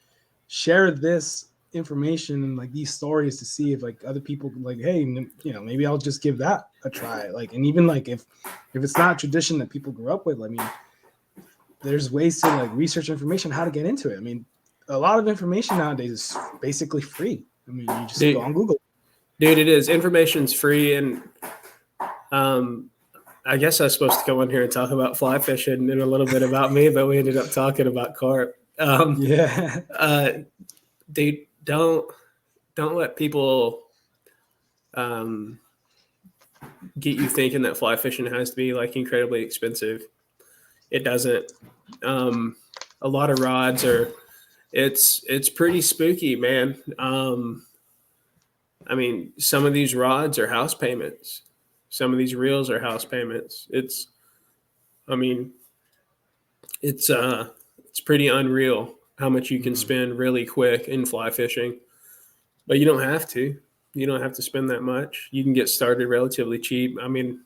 share this information and like these stories to see if like other people like hey you know maybe I'll just give that a try like and even like if it's not a tradition that people grew up with I mean there's ways to like research information how to get into it. I mean a lot of information nowadays is basically free. I mean you just go dude, on Google. dude, it is. Information's free, and um, I guess I was supposed to come on here and talk about fly fishing and a little bit about me, but we ended up talking about carp. Yeah. Uh, dude, don't let people um, get you thinking that fly fishing has to be like incredibly expensive. It doesn't. Um, a lot of rods are. It's pretty spooky, man. I mean, some of these rods are house payments. Some of these reels are house payments. I mean, it's pretty unreal. how much you can spend really quick in fly fishing, but you don't have to. You don't have to spend that much. You can get started relatively cheap. I mean,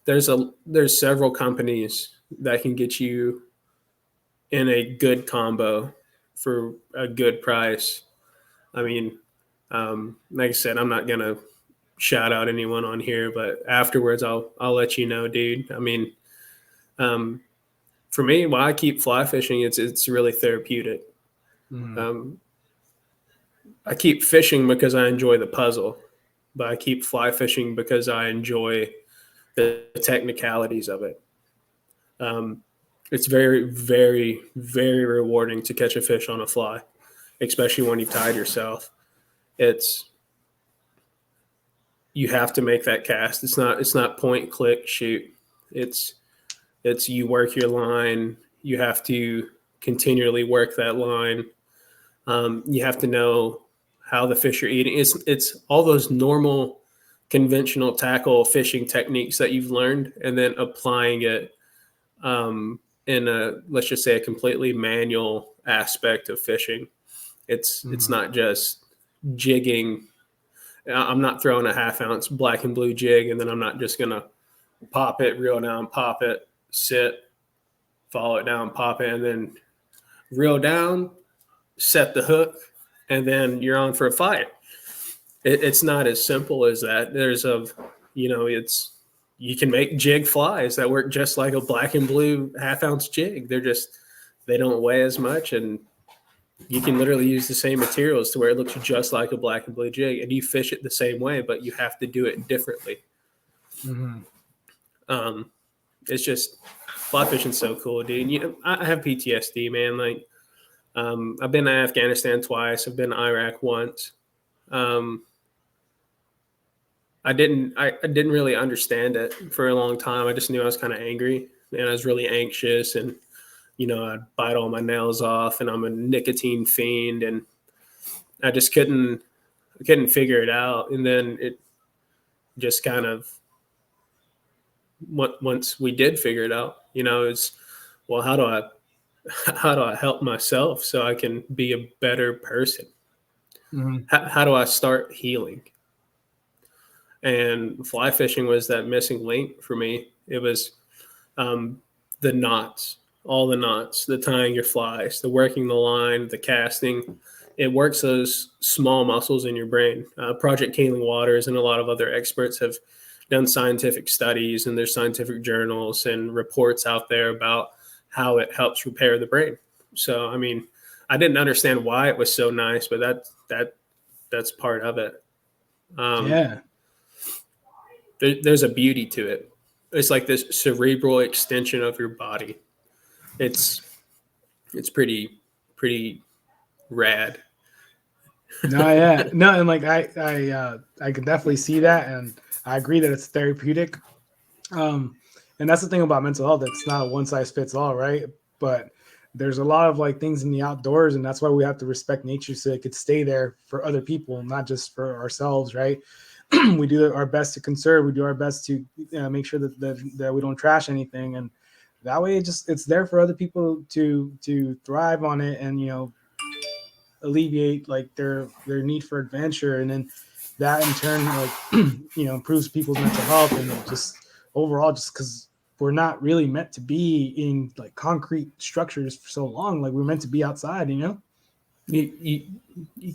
there's several companies that can get you in a good combo for a good price. I mean, like I said, I'm not gonna shout out anyone on here, but afterwards, I'll let you know, dude. I mean, um, for me, while I keep fly fishing, it's really therapeutic. Um, I keep fishing because I enjoy the puzzle, but I keep fly fishing because I enjoy the technicalities of it. Um, it's very, very, very rewarding to catch a fish on a fly, especially when you've tied yourself. It's You have to make that cast. It's not point, click, shoot. It's it's you work your line. You have to continually work that line. You have to know how the fish are eating. It's all those normal conventional tackle fishing techniques that you've learned, and then applying it in a, let's just say, a completely manual aspect of fishing. It's not just jigging. I'm not throwing a half ounce black and blue jig, and then I'm not just gonna pop it, reel down, pop it, sit, follow it down, pop it, and then reel down, set the hook, and then you're on for a fight. It's not as simple as that. It's you can make jig flies that work just like a black and blue half ounce jig. They don't weigh as much, and you can literally use the same materials to where it looks just like a black and blue jig, and you fish it the same way, but you have to do it differently. It's just fly fishing's so cool, dude. I have PTSD, man. Like, I've been to Afghanistan twice. I've been to Iraq once. I didn't really understand it for a long time. I just knew I was kind of angry, and I was really anxious, and I'd bite all my nails off, and I'm a nicotine fiend, and I just couldn't figure it out. And then it just kind of, once we did figure it out, it's, well, how do I help myself so I can be a better person? How do I start healing? And fly fishing was that missing link for me. It was the knots, all the knots, the tying your flies, the working the line, the casting. It works those small muscles in your brain. Project Healing Waters and a lot of other experts have done scientific studies, and there's scientific journals and reports out there about how it helps repair the brain. So, I mean, I didn't understand why it was so nice, but that's part of it. Yeah. There's a beauty to it. It's like this cerebral extension of your body. It's pretty rad. No, yeah. No, and like I can definitely see that, and I agree that it's therapeutic. And that's the thing about mental health. It's not a one size fits all, right? But there's a lot of like things in the outdoors, and that's why we have to respect nature so it could stay there for other people, not just for ourselves, right? We do our best to conserve. We do our best to make sure that we don't trash anything, and that way it's there for other people to thrive on it, and alleviate like their need for adventure, and then that in turn like improves people's mental health, and just overall, just because we're not really meant to be in like concrete structures for so long. Like we're meant to be outside. You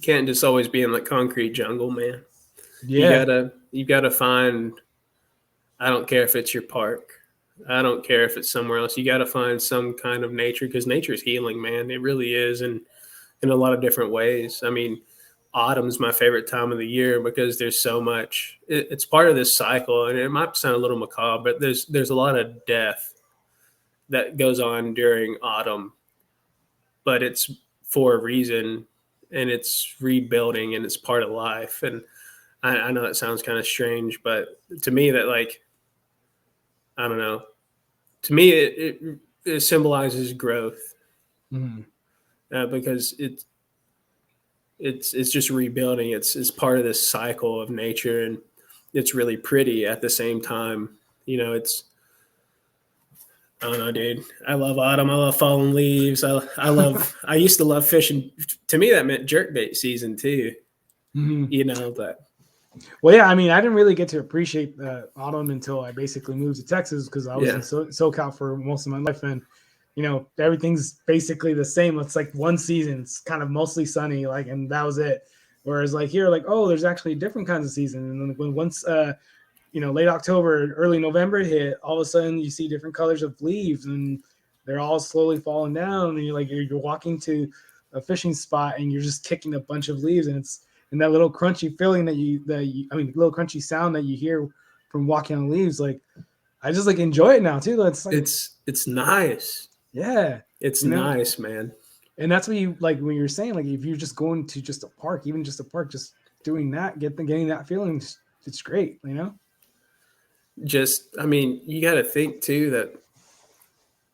can't just always be in the concrete jungle, man. Yeah. You gotta find. I don't care if it's your park. I don't care if it's somewhere else. You gotta find some kind of nature, because nature is healing, man. It really is, and in a lot of different ways. I mean, autumn's my favorite time of the year because there's so much. It's part of this cycle, and it might sound a little macabre, but there's a lot of death that goes on during autumn, but it's for a reason, and it's rebuilding, and it's part of life. And I know that sounds kind of strange, but to me, that, like, I don't know. To me, it symbolizes growth, because it's just rebuilding. It's part of this cycle of nature, and it's really pretty at the same time. It's Oh no, dude! I love autumn. I love falling leaves. I love. I used to love fishing. To me, that meant jerkbait season too. Mhm. You know, but Well, yeah, I mean, I didn't really get to appreciate autumn until I basically moved to Texas because I was yeah, in SoCal for most of my life, and everything's basically the same. It's like one season, it's kind of mostly sunny, like, and that was it. Whereas like here, like, oh, there's actually different kinds of season, and then when once late October, early November hit, all of a sudden you see different colors of leaves, and they're all slowly falling down, and you're walking to a fishing spot, and you're just kicking a bunch of leaves, and it's and that little crunchy feeling little crunchy sound that you hear from walking on leaves, like I just like enjoy it now too. It's like it's nice. yeah, It's you know, nice, man. and that's what you like when you're saying like if you're just going to just a park, even just a park, just doing that, getting that feeling, it's great, Just, I mean, you got to think too that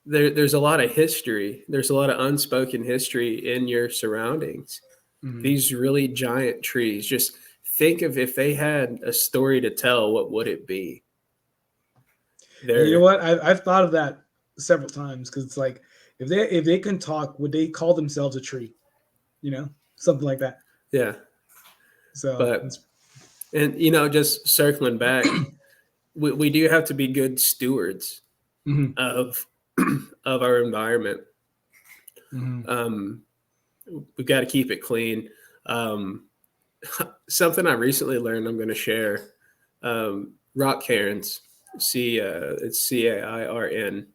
there's a lot of history. There's a lot of unspoken history in your surroundings. Mhm. These really giant trees. Just think of if they had a story to tell, what would it be? And you know They're what? I've thought of that several times because it's like if they can talk, would they call themselves a tree? Something like that. yeah, So but it's and just circling back, we do have to be good stewards mhm, of of our environment. mhm. Um, we got to keep it clean. Um, Something I recently learned, I'm going to share. Rock cairns, it's CAIRN.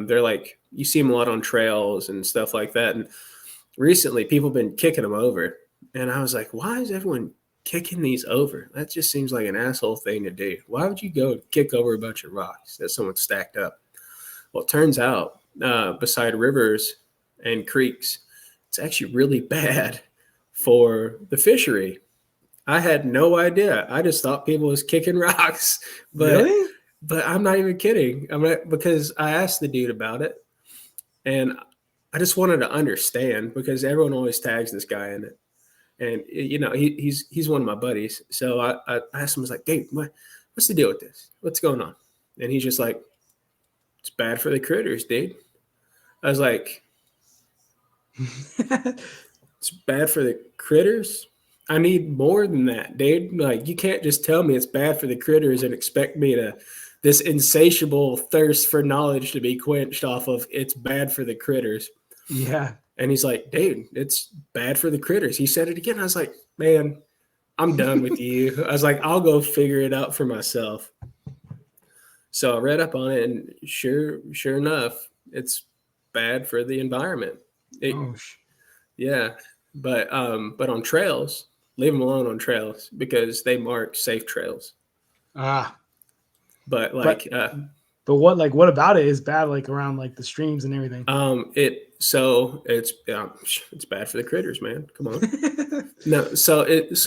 They're like, you see them a lot on trails and stuff like that. And recently, people have been kicking them over, and I was like, why is everyone kicking these over? That just seems like an asshole thing to do. Why would you go kick over a bunch of rocks that someone stacked up? Well, it turns out beside rivers and creeks, it's actually really bad for the fishery. I had no idea. I just thought people was kicking rocks, but Really? but I'm not even kidding. I'm not, because I asked the dude about it, and I just wanted to understand because everyone always tags this guy in it, and he's one of my buddies. So I asked him, I was like, "Dude, what's the deal with this? What's going on?" And he's just like, "It's bad for the critters, dude." I was like, "It's bad for the critters? I need more than that, dude. Like, you can't just tell me it's bad for the critters and expect me to this insatiable thirst for knowledge to be quenched off of it's bad for the critters." Yeah. And he's like, "Dude, it's bad for the critters." He said it again. I was like, "Man, I'm done with you." I was like, "I'll go figure it out for myself." So I read up on it, and sure enough, it's bad for the environment. It, Oh, yeah, but on trails, leave them alone on trails because they mark safe trails. ah, But but like, what about it is bad? Like around like the streams and everything. it's bad for the critters, man. Come on. No, so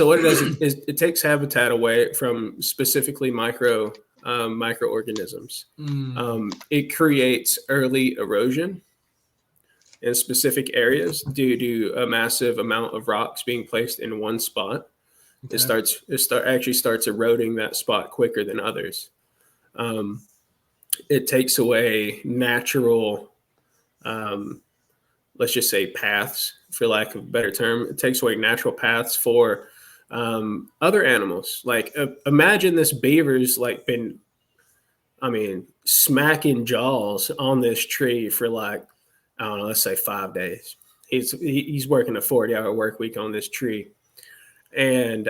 what it does is it takes habitat away from specifically microorganisms. Mm, It creates early erosion in specific areas due to a massive amount of rocks being placed in one spot. okay. Actually starts eroding that spot quicker than others. Um, it takes away natural, um, let's just say, paths, for lack of a better term. It takes away natural paths for other animals. Like imagine this beaver's like been, I mean, smacking jaws on this tree for like, I don't know, let's say 5 days. He's working a 40-hour work week on this tree, and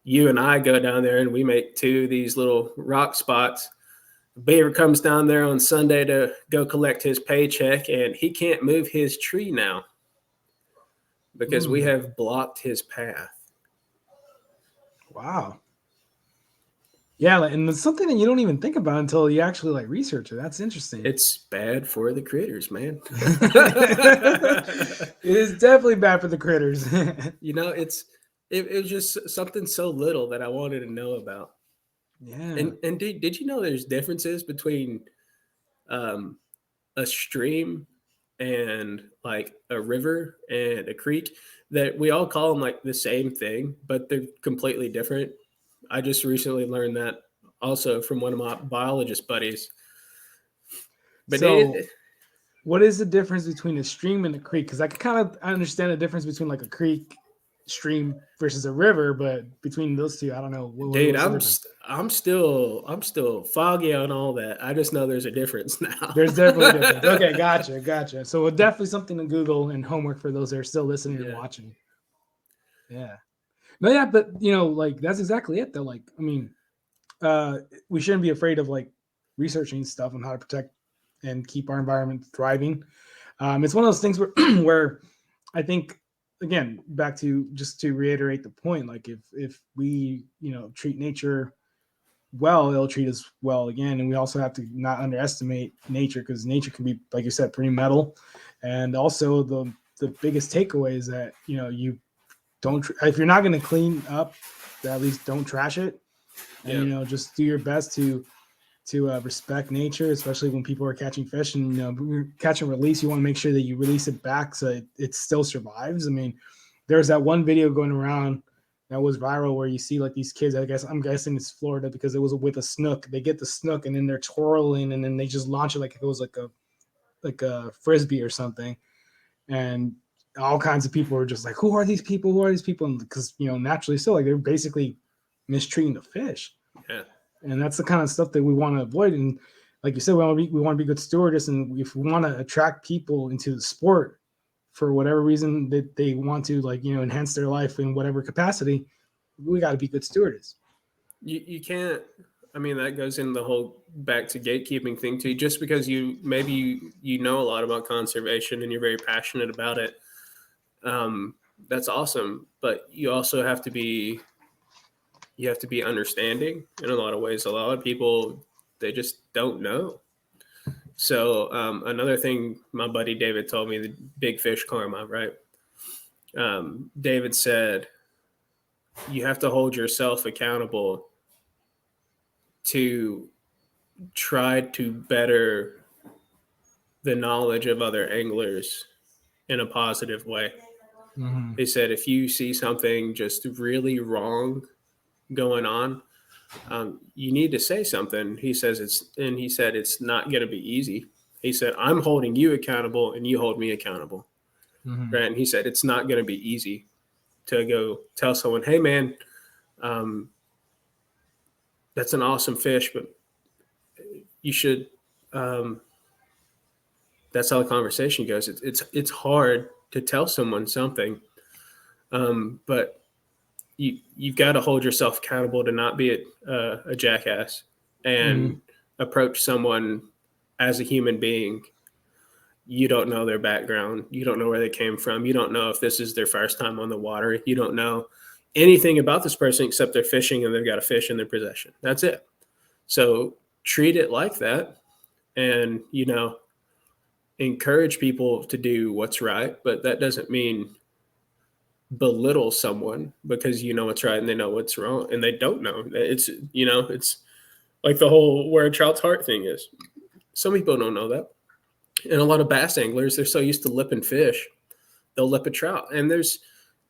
you and I go down there and we make two of these little rock spots. Beaver comes down there on Sunday to go collect his paycheck, and he can't move his tree now because we Mm, have blocked his path. wow. Yeah, and it's something that you don't even think about until you actually like research it. That's interesting. It's bad for the critters, man. It is definitely bad for the critters. It was just something so little that I wanted to know about. Yeah. And did you know there's differences between um, a stream and like a river and a creek, that we all call them like the same thing, but they're completely different? I just recently learned that also from one of my biologist buddies. But So what is the difference between a stream and a creek? Because I understand the difference between like a creek, stream versus a river, but between those two, I don't know. dude, What's the difference? I'm still foggy on all that. I just know there's a difference now. There's definitely a difference. Okay, gotcha. So definitely something to Google and homework for those that are still listening and Yeah. watching. Yeah. No, yeah, but like that's exactly it though. Like, I mean, we shouldn't be afraid of like researching stuff on how to protect and keep our environment thriving. It's one of those things where where I think again back to just to reiterate the point, like if we treat nature well, it'll treat us well again, and we also have to not underestimate nature because nature can be, like you said, pretty metal. And also the biggest takeaway is that you don't if you're not going to clean up, at least don't trash it, and Yeah. just do your best to respect nature, especially when people are catching fish and catch and release. You want to make sure that you release it back so it still survives. I mean, there's that one video going around that was viral where you see like these kids. I'm guessing it's Florida because it was with a snook. They get the snook and then they're twirling and then they just launch it like it was like a frisbee or something. And all kinds of people were just like, "Who are these people? Who are these people?" And because naturally, so like they're basically mistreating the fish. Yeah. And that's the kind of stuff that we want to avoid. And like you said, we want to be good stewardess. And if we want to attract people into the sport for whatever reason that they want to, like, enhance their life in whatever capacity, we got to be good stewardess. You can't. I mean, that goes in the whole back to gatekeeping thing too. Just because you know a lot about conservation and you're very passionate about it, that's awesome. But you also have to be understanding in a lot of ways. A lot of people, they just don't know. So another thing my buddy David told me, the big fish karma, right? David said you have to hold yourself accountable to try to better the knowledge of other anglers in a positive way. Mm-hmm. He said if you see something just really wrong going on, you need to say something. He said it's not going to be easy. He said I'm holding you accountable and you hold me accountable. Mm-hmm. Right? And he said it's not going to be easy to go tell someone, hey man, that's an awesome fish, but you should. That's how the conversation goes. It's hard to tell someone something, but you've got to hold yourself accountable to not be a jackass and approach someone as a human being. You don't know their background. You don't know where they came from. You don't know if this is their first time on the water. You don't know anything about this person except they're fishing and they've got a fish in their possession. That's it. So treat it like that and, encourage people to do what's right. But that doesn't mean belittle someone because you know what's right and they know what's wrong and they don't know. It's like the whole where a trout's heart thing is. Some people don't know that. And a lot of bass anglers, they're so used to lipping fish, they'll lip a trout. And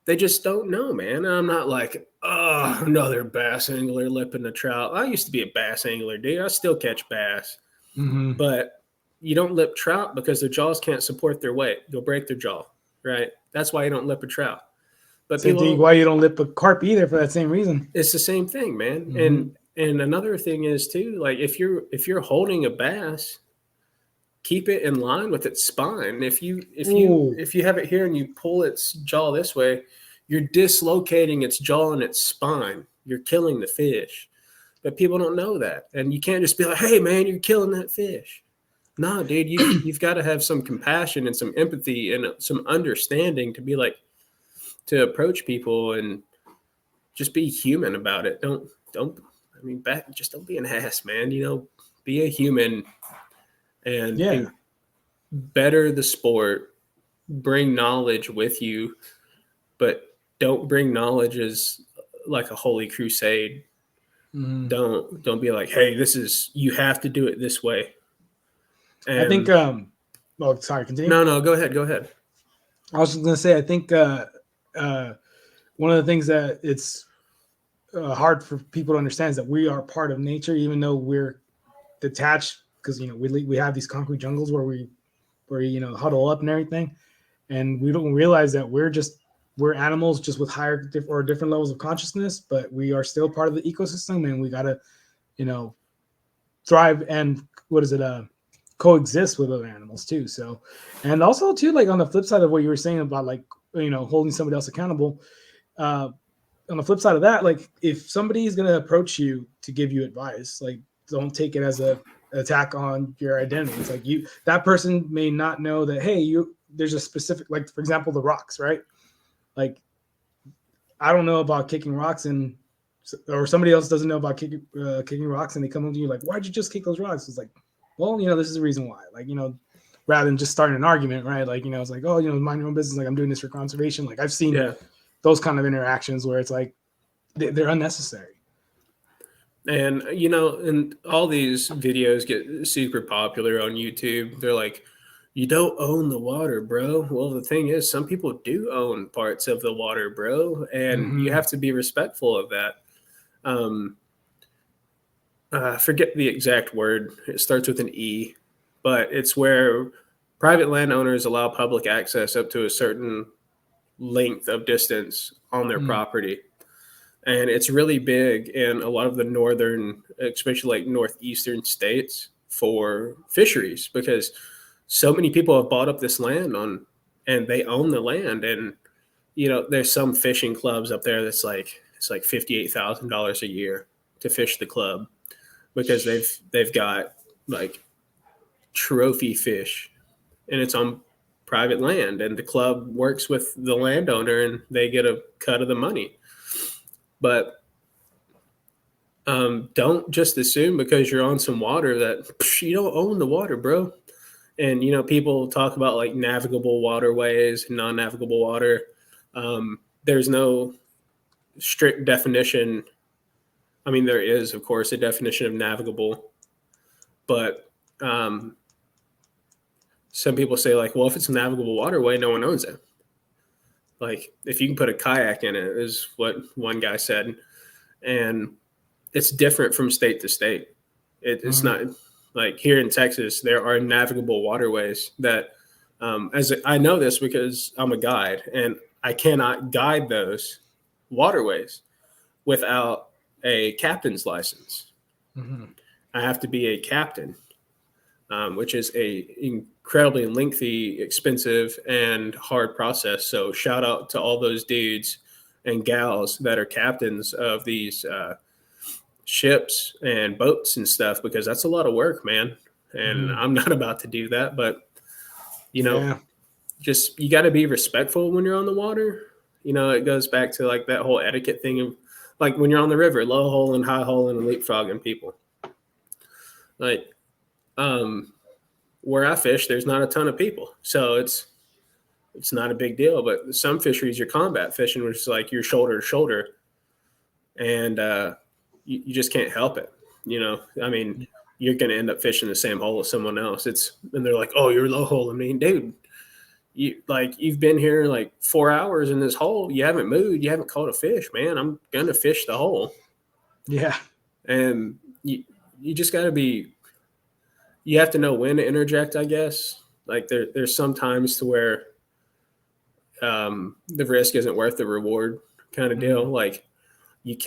they just don't know, man. And I'm not like, oh, another bass angler lipping a trout. I used to be a bass angler, dude. I still catch bass. Mm-hmm. But you don't lip trout because their jaws can't support their weight. They'll break their jaw, right? That's why you don't lip a trout. But Same thing why you don't lip a carp either for that same reason. It's the same thing, man. Mm-hmm. And another thing is too, like if you're holding a bass, keep it in line with its spine. If you have it here and you pull its jaw this way, you're dislocating its jaw and its spine. You're killing the fish. But people don't know that. And you can't just be like, hey man, you're killing that fish. No, dude, you've got to have some compassion and some empathy and some understanding to be like to approach people and just be human about it. Just don't be an ass, man. Be a human and better the sport, bring knowledge with you, but don't bring knowledge as like a holy crusade. Mm-hmm. Don't be like, hey, you have to do it this way. And I think sorry, continue. No, go ahead. I was just gonna say, I think one of the things that it's hard for people to understand is that we are part of nature, even though we're detached because we have these concrete jungles where we huddle up and everything, and we don't realize that we're animals just with higher or different levels of consciousness, but we are still part of the ecosystem, and we gotta thrive and coexist with other animals too. So, and also too, like on the flip side of what you were saying about like holding somebody else accountable. On the flip side of that, like if somebody is going to approach you to give you advice, like don't take it as a attack on your identity. It's like that person may not know that, hey, there's a specific, like for example, the rocks, right? Like I don't know about kicking rocks, or somebody else doesn't know about kicking rocks, and they come up to you like, why'd you just kick those rocks? It's like, well, this is the reason why. Like, rather than just starting an argument, right? Like, it's like, oh, mind your own business. Like I'm doing this for conservation. Like I've seen those kind of interactions where it's like they're unnecessary. And and all these videos get super popular on YouTube. They're like, you don't own the water, bro. Well, the thing is, some people do own parts of the water, bro, and you have to be respectful of that. I forget the exact word. It starts with an E, but it's where private landowners allow public access up to a certain length of distance on their property. And it's really big in a lot of the northern, especially like northeastern states for fisheries, because so many people have bought up this land and they own the land. And, there's some fishing clubs up there it's like $58,000 a year to fish the club because they've got like trophy fish and it's on private land, and the club works with the landowner and they get a cut of the money. But don't just assume because you're on some water that you don't own the water, bro. And, people talk about like navigable waterways and non-navigable water. There's no strict definition. I mean, there is, of course, a definition of navigable, but some people say like, well, if it's a navigable waterway, no one owns it. Like if you can put a kayak in it, is what one guy said. And it's different from state to state. It's not like here in Texas, there are navigable waterways that, I know this because I'm a guide and I cannot guide those waterways without a captain's license. I have to be a captain, which is a incredibly lengthy, expensive, and hard process. So shout out to all those dudes and gals that are captains of these ships and boats and stuff, because that's a lot of work, man. And I'm not about to do that, but just you got to be respectful when you're on the water. It goes back to like that whole etiquette thing of like when you're on the river, low hole and high hole and leapfrogging people. Like where I fish, there's not a ton of people, so it's not a big deal. But some fisheries, you're combat fishing, which is like you're shoulder to shoulder, and you just can't help it. I mean, you're going to end up fishing the same hole as someone else. And they're like, oh, you're low hole. I mean, dude, you've been here like 4 hours in this hole. You haven't moved. You haven't caught a fish, man. I'm going to fish the hole. Yeah. And you just got to you have to know when to interject, I guess. Like there's some times to where the risk isn't worth the reward kind of deal. Like you'll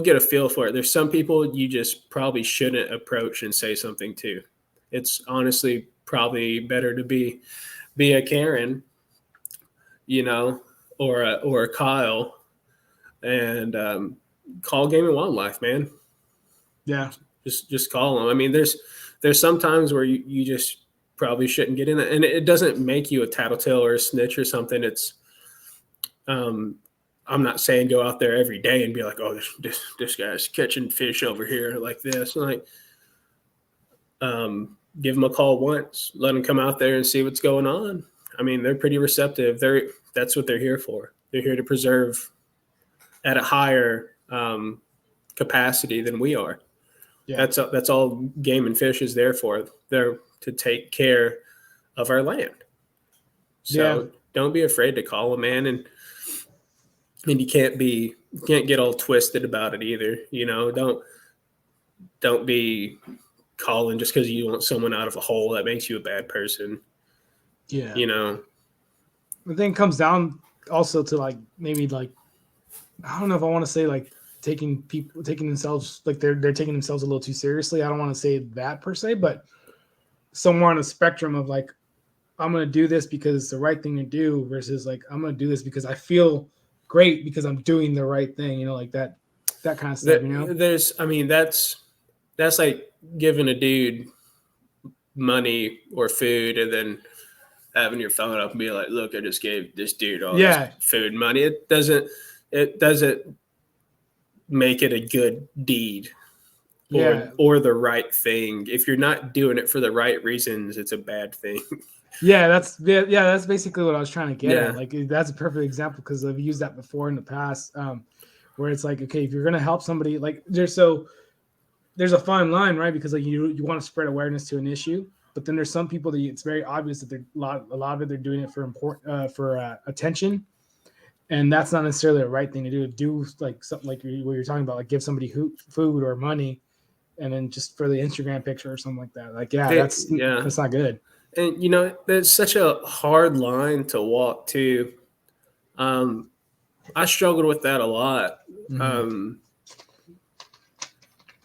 get a feel for it. There's some people you just probably shouldn't approach and say something to. It's honestly probably better to be a Karen, or a Kyle, and call Game and Wildlife, man. Yeah. Just call them. I mean, there's some times where you just probably shouldn't get in it, and it doesn't make you a tattletale or a snitch or something. It's I'm not saying go out there every day and be like, oh, this guy's catching fish over here like this. Like, give them a call once, let them come out there and see what's going on. I mean, they're pretty receptive. That's what they're here for. They're here to preserve at a higher capacity than we are. Yeah. That's all game and fish is there for. They're to take care of our land. So don't be afraid to call them, man. And you can't get all twisted about it either. Don't be calling just because you want someone out of a hole. That makes you a bad person. Yeah. You know, The thing comes down also to like maybe like I don't know if I want to say like taking themselves like they're taking themselves a little too seriously. I don't want to say that per se, but somewhere on a spectrum of like I'm gonna do this because it's the right thing to do versus like I'm gonna do this because I feel great because I'm doing the right thing. You know, like that kind of stuff. You know. That's like giving a dude money or food and then having your phone up and be like, look, I just gave this dude all this food and money. It doesn't make it a good deed or the right thing. If you're not doing it for the right reasons, it's a bad thing. That's basically what I was trying to get at. Like that's a perfect example because I've used that before in the past, where it's like, okay, if you're gonna help somebody, like there's a fine line, right? Because like you want to spread awareness to an issue, but then there's some people that it's very obvious that a lot of it they're doing it for attention, and that's not necessarily the right thing to do. Do like something like what you're talking about, like give somebody food or money, and then just for the Instagram picture or something like that. Like that's not good. And you know, there's such a hard line to walk too. I struggled with that a lot. Mm-hmm.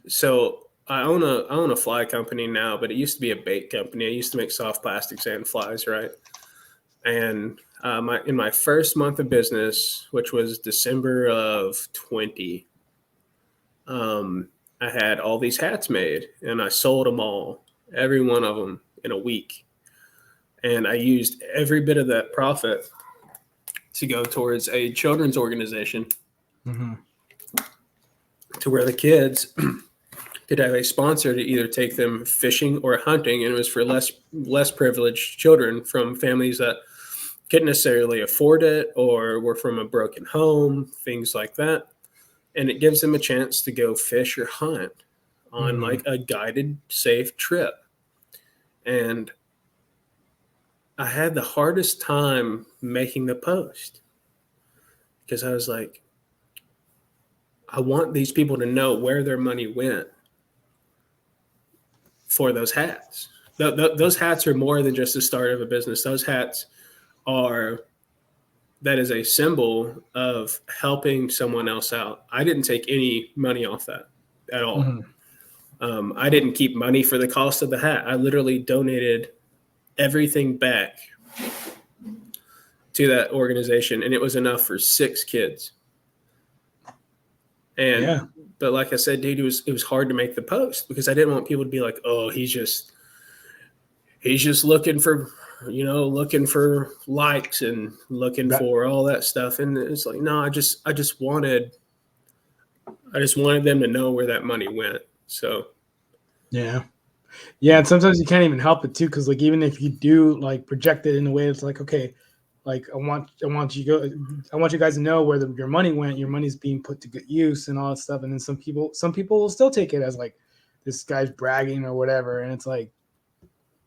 So I own a fly company now, but it used to be a bait company. I used to make soft plastics and flies, right? And in my first month of business, which was December of 20, I had all these hats made, and I sold them all, every one of them, in a week. And I used every bit of that profit to go towards a children's organization, to where the kids could have a sponsor to either take them fishing or hunting, and it was for less privileged children from families that couldn't necessarily afford it or were from a broken home, things like that. And it gives them a chance to go fish or hunt on like a guided, safe trip. And I had the hardest time making the post because I was like, I want these people to know where their money went for those hats. Those hats are more than just the start of a business. Those hats that is a symbol of helping someone else out. I didn't take any money off that at all. I didn't keep money for the cost of the hat. I literally donated everything back to that organization, and it was enough for 6 kids. But like I said, dude, it was hard to make the post because I didn't want people to be like, oh, he's just looking for likes and looking for all that stuff. And it's like, no, I just wanted them to know where that money went. So and sometimes you can't even help it too, because like even if you do like project it in a way it's like, okay, like I want you guys to know where your money went. Your money's being put to good use and all that stuff. And then some people will still take it as like this guy's bragging or whatever. And it's like,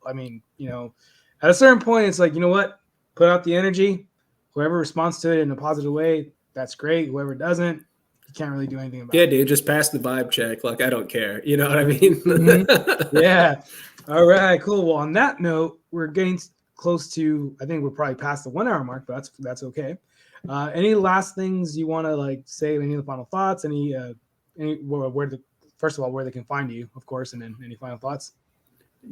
I mean, you know, at a certain point, it's like, you know what? Put out the energy. Whoever responds to it in a positive way, that's great. Whoever doesn't, you can't really do anything about it. Yeah, dude, just pass the vibe check. Like, I don't care. You know what I mean? Yeah. All right, cool. Well, on that note, we're getting close to, I think we're probably past the 1 hour mark, but that's okay. Any last things you want to like say? Any of the final thoughts? First of all, where they can find you, of course, and then any final thoughts?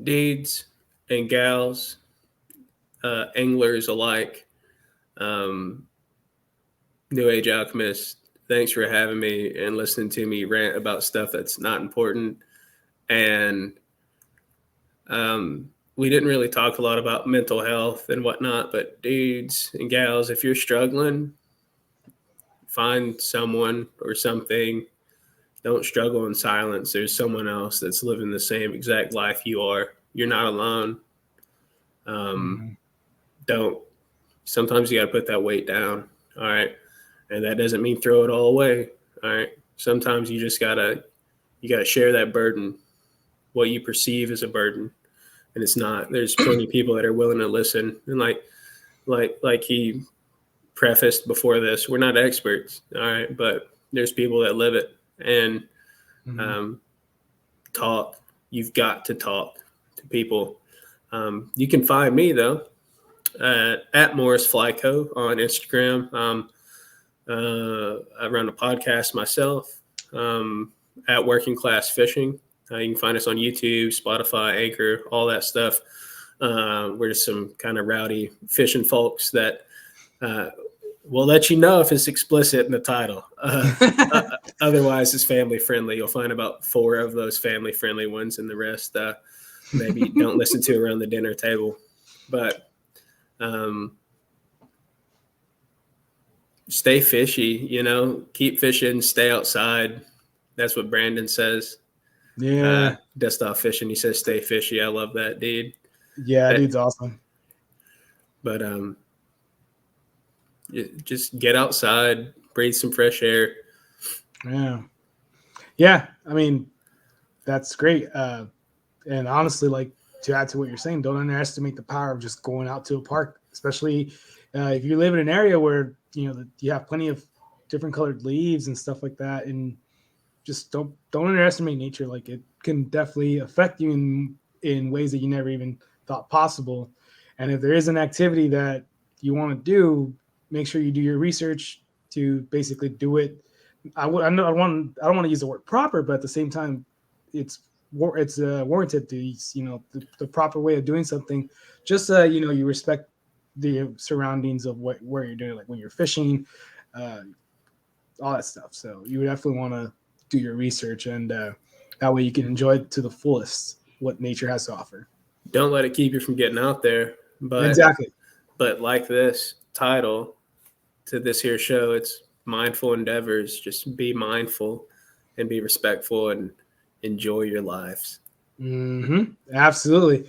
Dudes and gals, anglers alike, New Age alchemists, thanks for having me and listening to me rant about stuff that's not important. And we didn't really talk a lot about mental health and whatnot, but dudes and gals, if you're struggling, find someone or something. Don't struggle in silence. There's someone else that's living the same exact life you are. You're not alone. Sometimes you got to put that weight down. All right. And that doesn't mean throw it all away. All right. Sometimes you just gotta share that burden, what you perceive as a burden. And it's not. There's plenty of people that are willing to listen. And like he prefaced before this, we're not experts. All right. But there's people that live it and talk you've got to talk to people. You can find me though at Morris Flyco on Instagram. I run a podcast myself at Working Class Fishing. You can find us on YouTube, Spotify, Anchor, all that stuff. We're just some kind of rowdy fishing folks that we'll let you know if it's explicit in the title. Otherwise, it's family friendly. You'll find about 4 of those family friendly ones, and the rest maybe don't listen to around the dinner table. But stay fishy, keep fishing, stay outside. That's what Brandon says. Yeah. Dust off fishing. He says, stay fishy. I love that, dude. Yeah, dude's awesome. But just get outside, breathe some fresh air. Yeah. I mean, that's great. And honestly, like, to add to what you're saying, don't underestimate the power of just going out to a park, especially if you live in an area where you have plenty of different colored leaves and stuff like that, and just don't underestimate nature. Like, it can definitely affect you in ways that you never even thought possible. And if there is an activity that you want to do, make sure you do your research to basically do it. I don't want to use the word proper, but at the same time, it's warranted to use, the proper way of doing something. Just you respect the surroundings of where you're doing, like when you're fishing, all that stuff. So you would definitely want to do your research, and that way you can enjoy to the fullest what nature has to offer. Don't let it keep you from getting out there. But exactly. But like this title to this here show, it's mindful endeavors. Just be mindful and be respectful and enjoy your lives. Absolutely.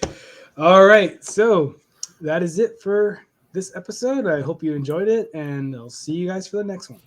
All right. So that is it for this episode. I hope you enjoyed it, and I'll see you guys for the next one.